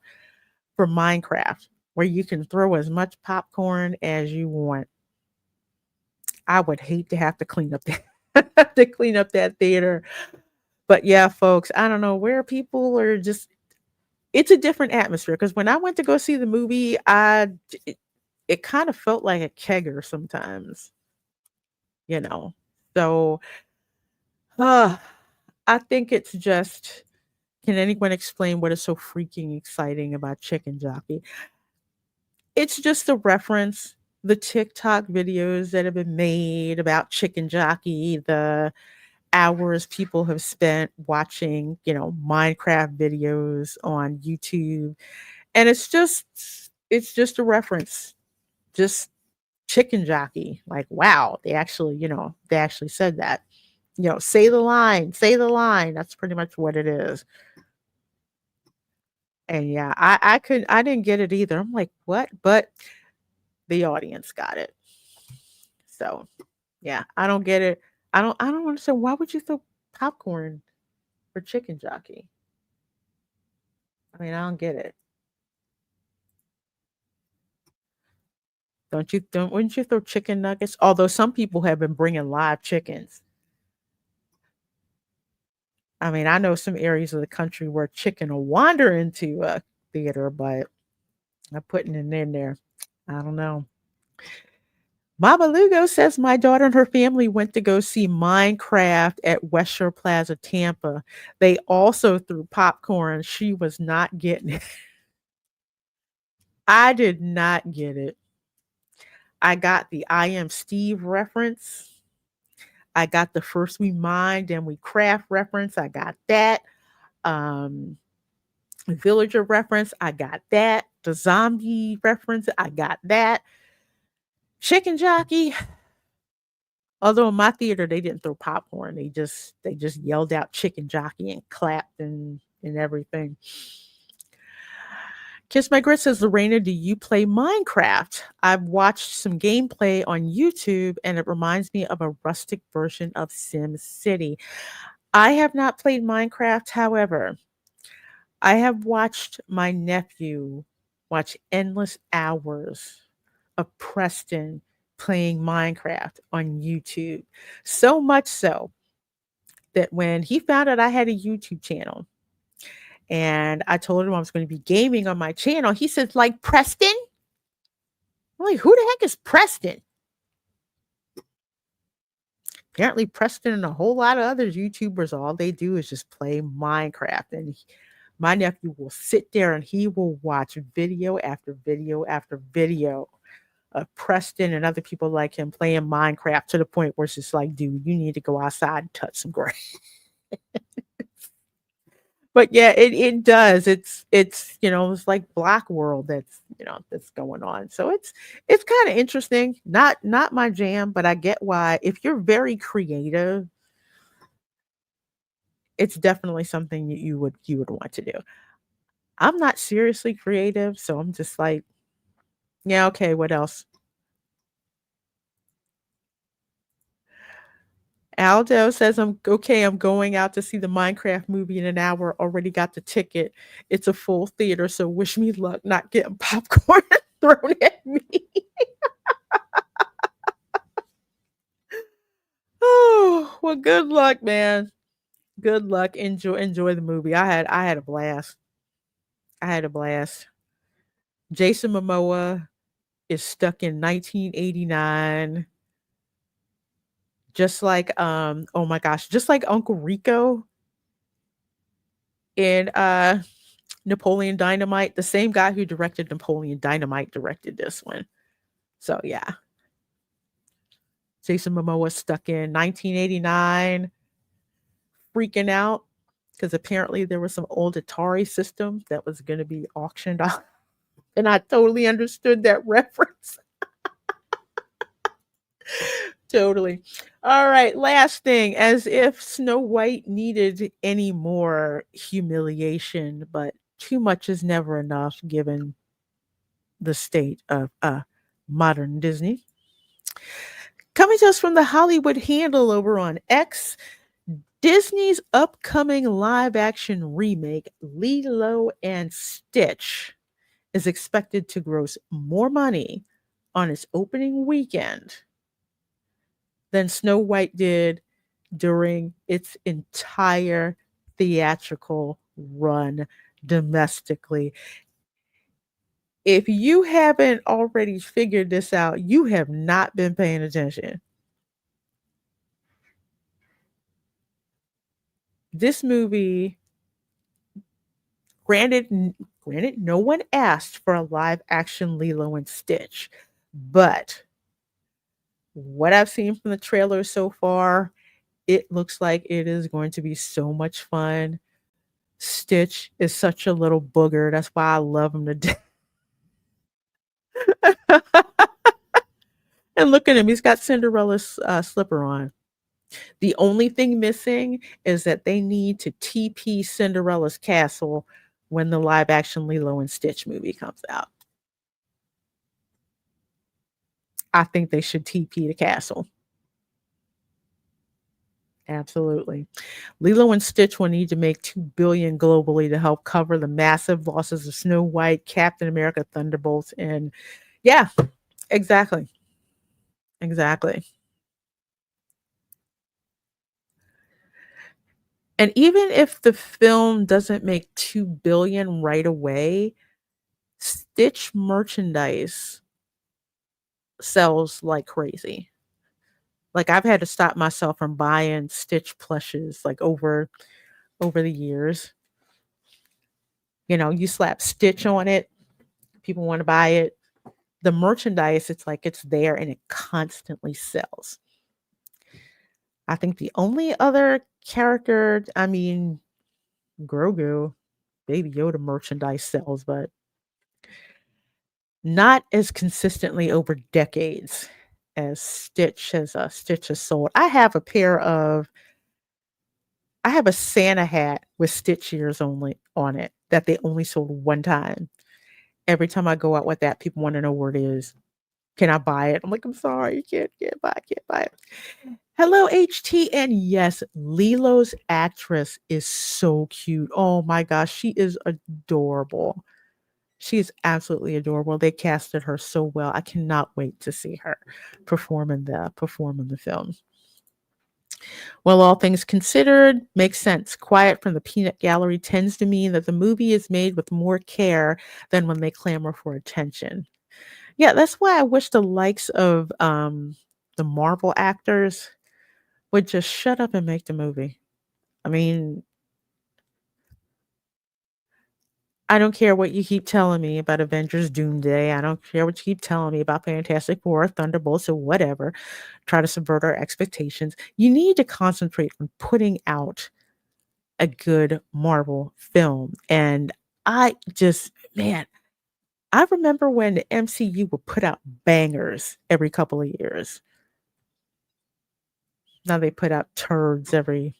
for Minecraft, where you can throw as much popcorn as you want. I would hate to have to clean up that to clean up that theater. But yeah, folks, I don't know where people are just it's a different atmosphere because when I went to go see the movie, it kind of felt like a kegger sometimes, you know. So uh, I think it's just can anyone explain what is so freaking exciting about Chicken Jockey? It's just a reference the TikTok videos that have been made about Chicken Jockey, the hours people have spent watching, Minecraft videos on YouTube. And it's just a reference. Just Chicken Jockey. Like, wow, they actually said that. Say the line, say the line. That's pretty much what it is. And yeah, I didn't get it either. I'm like, what? But the audience got it. So yeah, I don't get it. I don't understand why would you throw popcorn for Chicken Jockey? I mean, I don't get it. Wouldn't you throw chicken nuggets? Although some people have been bringing live chickens. I mean, I know some areas of the country where chicken will wander into a theater, but I'm putting it in there. I don't know. Mama Lugo says my daughter and her family went to go see Minecraft at West Shore Plaza, Tampa. They also threw popcorn. She was not getting it. I did not get it. I got the I Am Steve reference. I got the first we mined and we craft reference. I got that. Um, Villager reference. I got that. The zombie reference. I got that. Chicken Jockey. Although in my theater they didn't throw popcorn. They just yelled out Chicken Jockey and clapped and everything. Kiss My Grit says, Lorena, do you play Minecraft? I've watched some gameplay on YouTube and it reminds me of a rustic version of Sim City. I have not played Minecraft, however, I have watched my nephew watch endless hours of Preston playing Minecraft on YouTube. So much so that when he found out I had a YouTube channel and I told him I was going to be gaming on my channel, he says, like Preston? I'm like, who the heck is Preston? Apparently, Preston and a whole lot of other YouTubers, all they do is just play Minecraft. And my nephew will sit there and he will watch video after video after video of Preston and other people like him playing Minecraft to the point where it's just like, dude, you need to go outside and touch some grass. But yeah, it does. It's like Black World that's going on. So it's kind of interesting. Not my jam, but I get why. If you're very creative, it's definitely something you would want to do. I'm not seriously creative, so I'm just like, yeah, okay, what else? Aldo says, I'm okay. I'm going out to see the Minecraft movie in an hour. Already got the ticket. It's a full theater, so wish me luck not getting popcorn thrown at me. Oh, well, good luck, man. Good luck. Enjoy the movie. I had a blast. I had a blast. Jason Momoa is stuck in 1989. just like oh my gosh, just like Uncle Rico in Napoleon Dynamite. The same guy who directed Napoleon Dynamite directed this one. So yeah. Jason Momoa stuck in 1989, freaking out because apparently there was some old Atari system that was going to be auctioned off. And I totally understood that reference. Totally. All right. Last thing, as if Snow White needed any more humiliation, but too much is never enough given the state of modern Disney. Coming to us from the Hollywood Handle over on X, Disney's upcoming live action remake, Lilo and Stitch, is expected to gross more money on its opening weekend than Snow White did during its entire theatrical run domestically. If you haven't already figured this out, you have not been paying attention. This movie, granted, no one asked for a live action Lilo and Stitch, but what I've seen from the trailer so far, it looks like it is going to be so much fun. Stitch is such a little booger. That's why I love him to death. And look at him. He's got Cinderella's slipper on. The only thing missing is that they need to TP Cinderella's castle when the live action Lilo and Stitch movie comes out. I think they should TP the castle. Absolutely. Lilo and Stitch will need to make $2 billion globally to help cover the massive losses of Snow White, Captain America, Thunderbolts, and yeah, exactly. Exactly. And even if the film doesn't make $2 billion right away, Stitch merchandise sells like crazy. Like I've had to stop myself from buying Stitch plushes like over the years. You know, you slap Stitch on it, people want to buy it. The merchandise, it's like it's there and it constantly sells. I think the only other character, I mean, Grogu, Baby Yoda merchandise sells, but not as consistently over decades as Stitch has sold. I have a Santa hat with Stitch ears only on it that they only sold one time. Every time I go out with that, people want to know where it is. Can I buy it? I'm like, I'm sorry, you can't buy it. Hello, HT. And yes, Lilo's actress is so cute. Oh my gosh, she is adorable. She is absolutely adorable. They casted her so well. I cannot wait to see her perform in the film. Well, all things considered, makes sense. Quiet from the Peanut Gallery tends to mean that the movie is made with more care than when they clamor for attention. Yeah, that's why I wish the likes of the Marvel actors would just shut up and make the movie. I mean, I don't care what you keep telling me about Avengers Doomsday. I don't care what you keep telling me about Fantastic Four, Thunderbolts, or whatever. Try to subvert our expectations. You need to concentrate on putting out a good Marvel film. And I remember when the MCU would put out bangers every couple of years. Now they put out turds every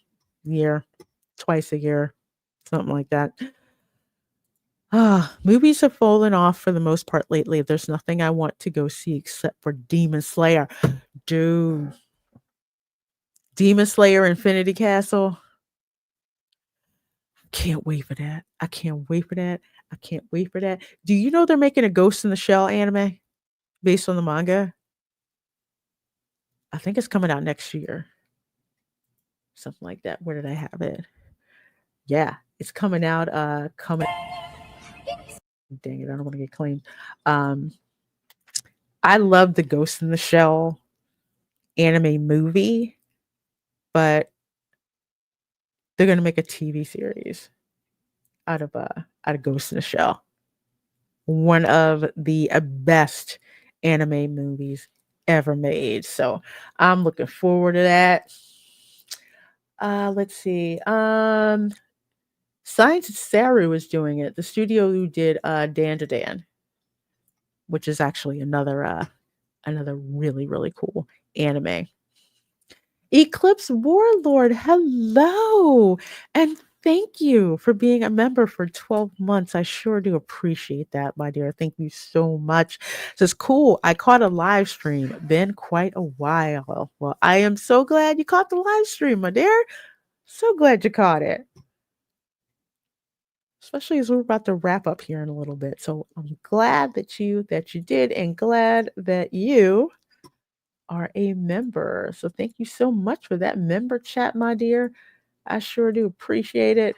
year, twice a year, something like that. Movies have fallen off for the most part lately. There's nothing I want to go see except for Demon Slayer. Dude. Demon Slayer Infinity Castle. Can't wait for that. I can't wait for that. Do you know they're making a Ghost in the Shell anime based on the manga? I think it's coming out next year. Something like that. Where did I have it? Yeah, it's coming out. Dang it, I don't want to get claimed. I love the Ghost in the Shell anime movie. but they're gonna make a TV series out of Ghost in the Shell. One of the best anime movies ever made. So I'm looking forward to that. Let's see. Science Saru is doing it. The studio who did Dan to Dan, which is actually another really, really cool anime. Eclipse Warlord, hello. And thank you for being a member for 12 months. I sure do appreciate that, my dear. Thank you so much. Says, cool. I caught a live stream. Been quite a while. Well, I am so glad you caught the live stream, my dear. So glad you caught it. Especially as we're about to wrap up here in a little bit. So I'm glad that you did, and glad that you are a member. So thank you so much for that member chat, my dear. I sure do appreciate it.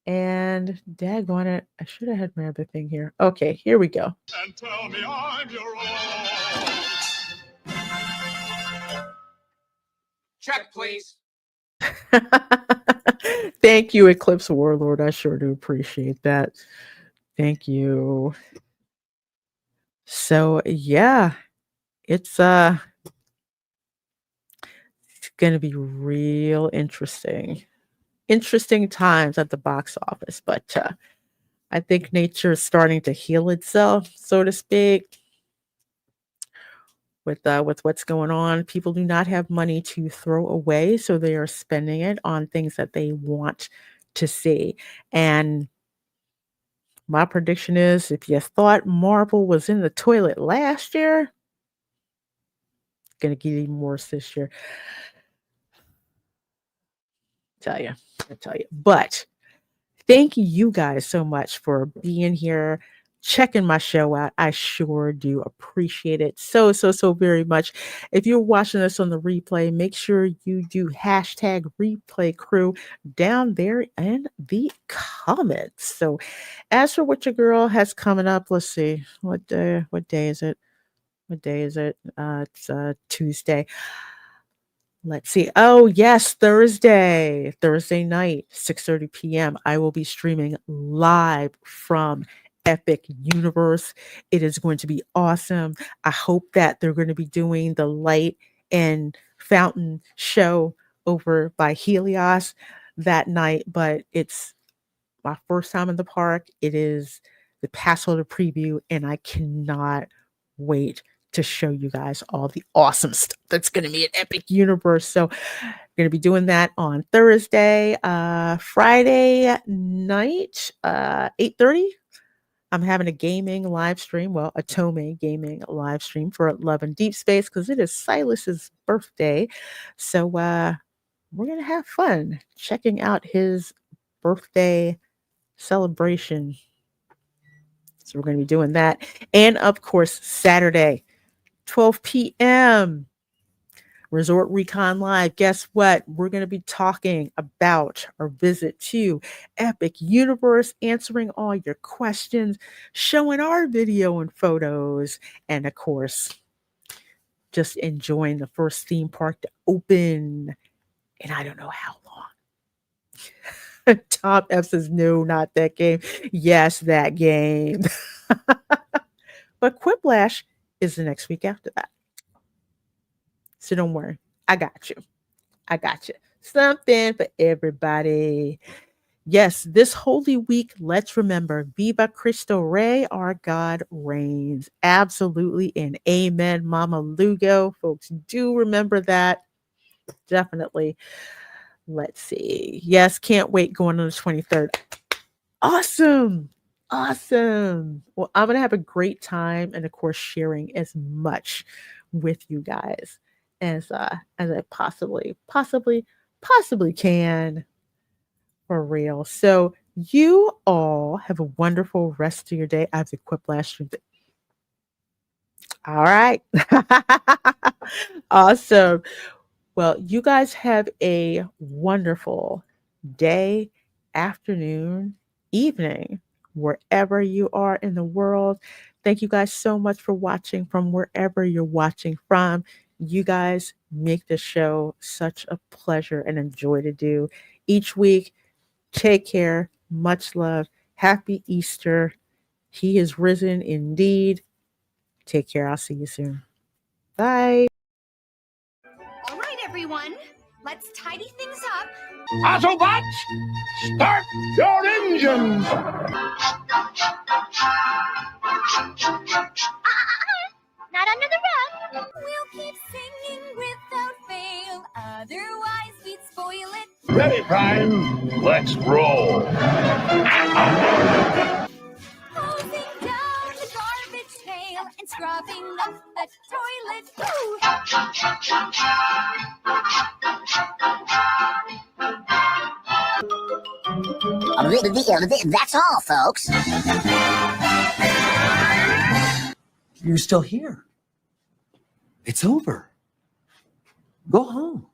And daggone it, I should have had my other thing here. Okay, here we go. And tell me I'm your own. Check, please. Thank you, Eclipse Warlord. I sure do appreciate that. Thank you. So yeah, it's gonna be real interesting. Interesting times at the box office, but I think nature is starting to heal itself, so to speak. With what's going on, people do not have money to throw away, so they are spending it on things that they want to see. And my prediction is, if you thought Marvel was in the toilet last year, it's gonna get even worse this year. I tell you. But thank you guys so much for being here, checking my show out. I sure do appreciate it so very much. If you're watching this on the replay, make sure you do hashtag replay crew down there in the comments. So as for what your girl has coming up, let's see. What day is it? It's Tuesday. Let's see. Oh, yes, Thursday night, 6:30 p.m. I will be streaming live from Epic Universe. It is going to be awesome. I hope that they're going to be doing the light and fountain show over by Helios that night, but it's my first time in the park. It is the passholder preview, and I cannot wait to show you guys all the awesome stuff that's going to be at Epic Universe. So I'm going to be doing that on Thursday. Friday night, 8:30. I'm having a gaming live stream, well, a Tome gaming live stream for Love and Deep Space, because it is Silas's birthday. So we're going to have fun checking out his birthday celebration. So we're going to be doing that. And of course, Saturday, 12 p.m. Resort Recon Live. Guess what? We're going to be talking about our visit to Epic Universe, answering all your questions, showing our video and photos, and of course, just enjoying the first theme park to open. And I don't know how long. Tom F says, no, not that game. Yes, that game. But Quiplash is the next week after that. So don't worry. I got you. Something for everybody. Yes, this holy week, let's remember, Viva Cristo Rey, our God reigns. Absolutely, and amen, Mama Lugo. Folks, do remember that. Definitely. Let's see. Yes, can't wait going on the 23rd. Awesome. Well, I'm going to have a great time, and of course, sharing as much with you guys as I possibly can, for real. So you all have a wonderful rest of your day. I have to quit last stream. All right. Awesome. Well, you guys have a wonderful day, afternoon, evening, wherever you are in the world. Thank you guys so much for watching from wherever you're watching from. You guys make the show such a pleasure and a joy to do each week. Take care. Much love. Happy Easter. He is risen indeed. Take care. I'll see you soon. Bye. All right, everyone. Let's tidy things up. Autobots, start your engines! Not under the rug. We'll keep singing without fail. Otherwise, we'd spoil it. Ready, Prime? Let's roll. Hosing down the garbage pail and scrubbing up the toilet. Ooh. That's all, folks. You're still here. It's over. Go home.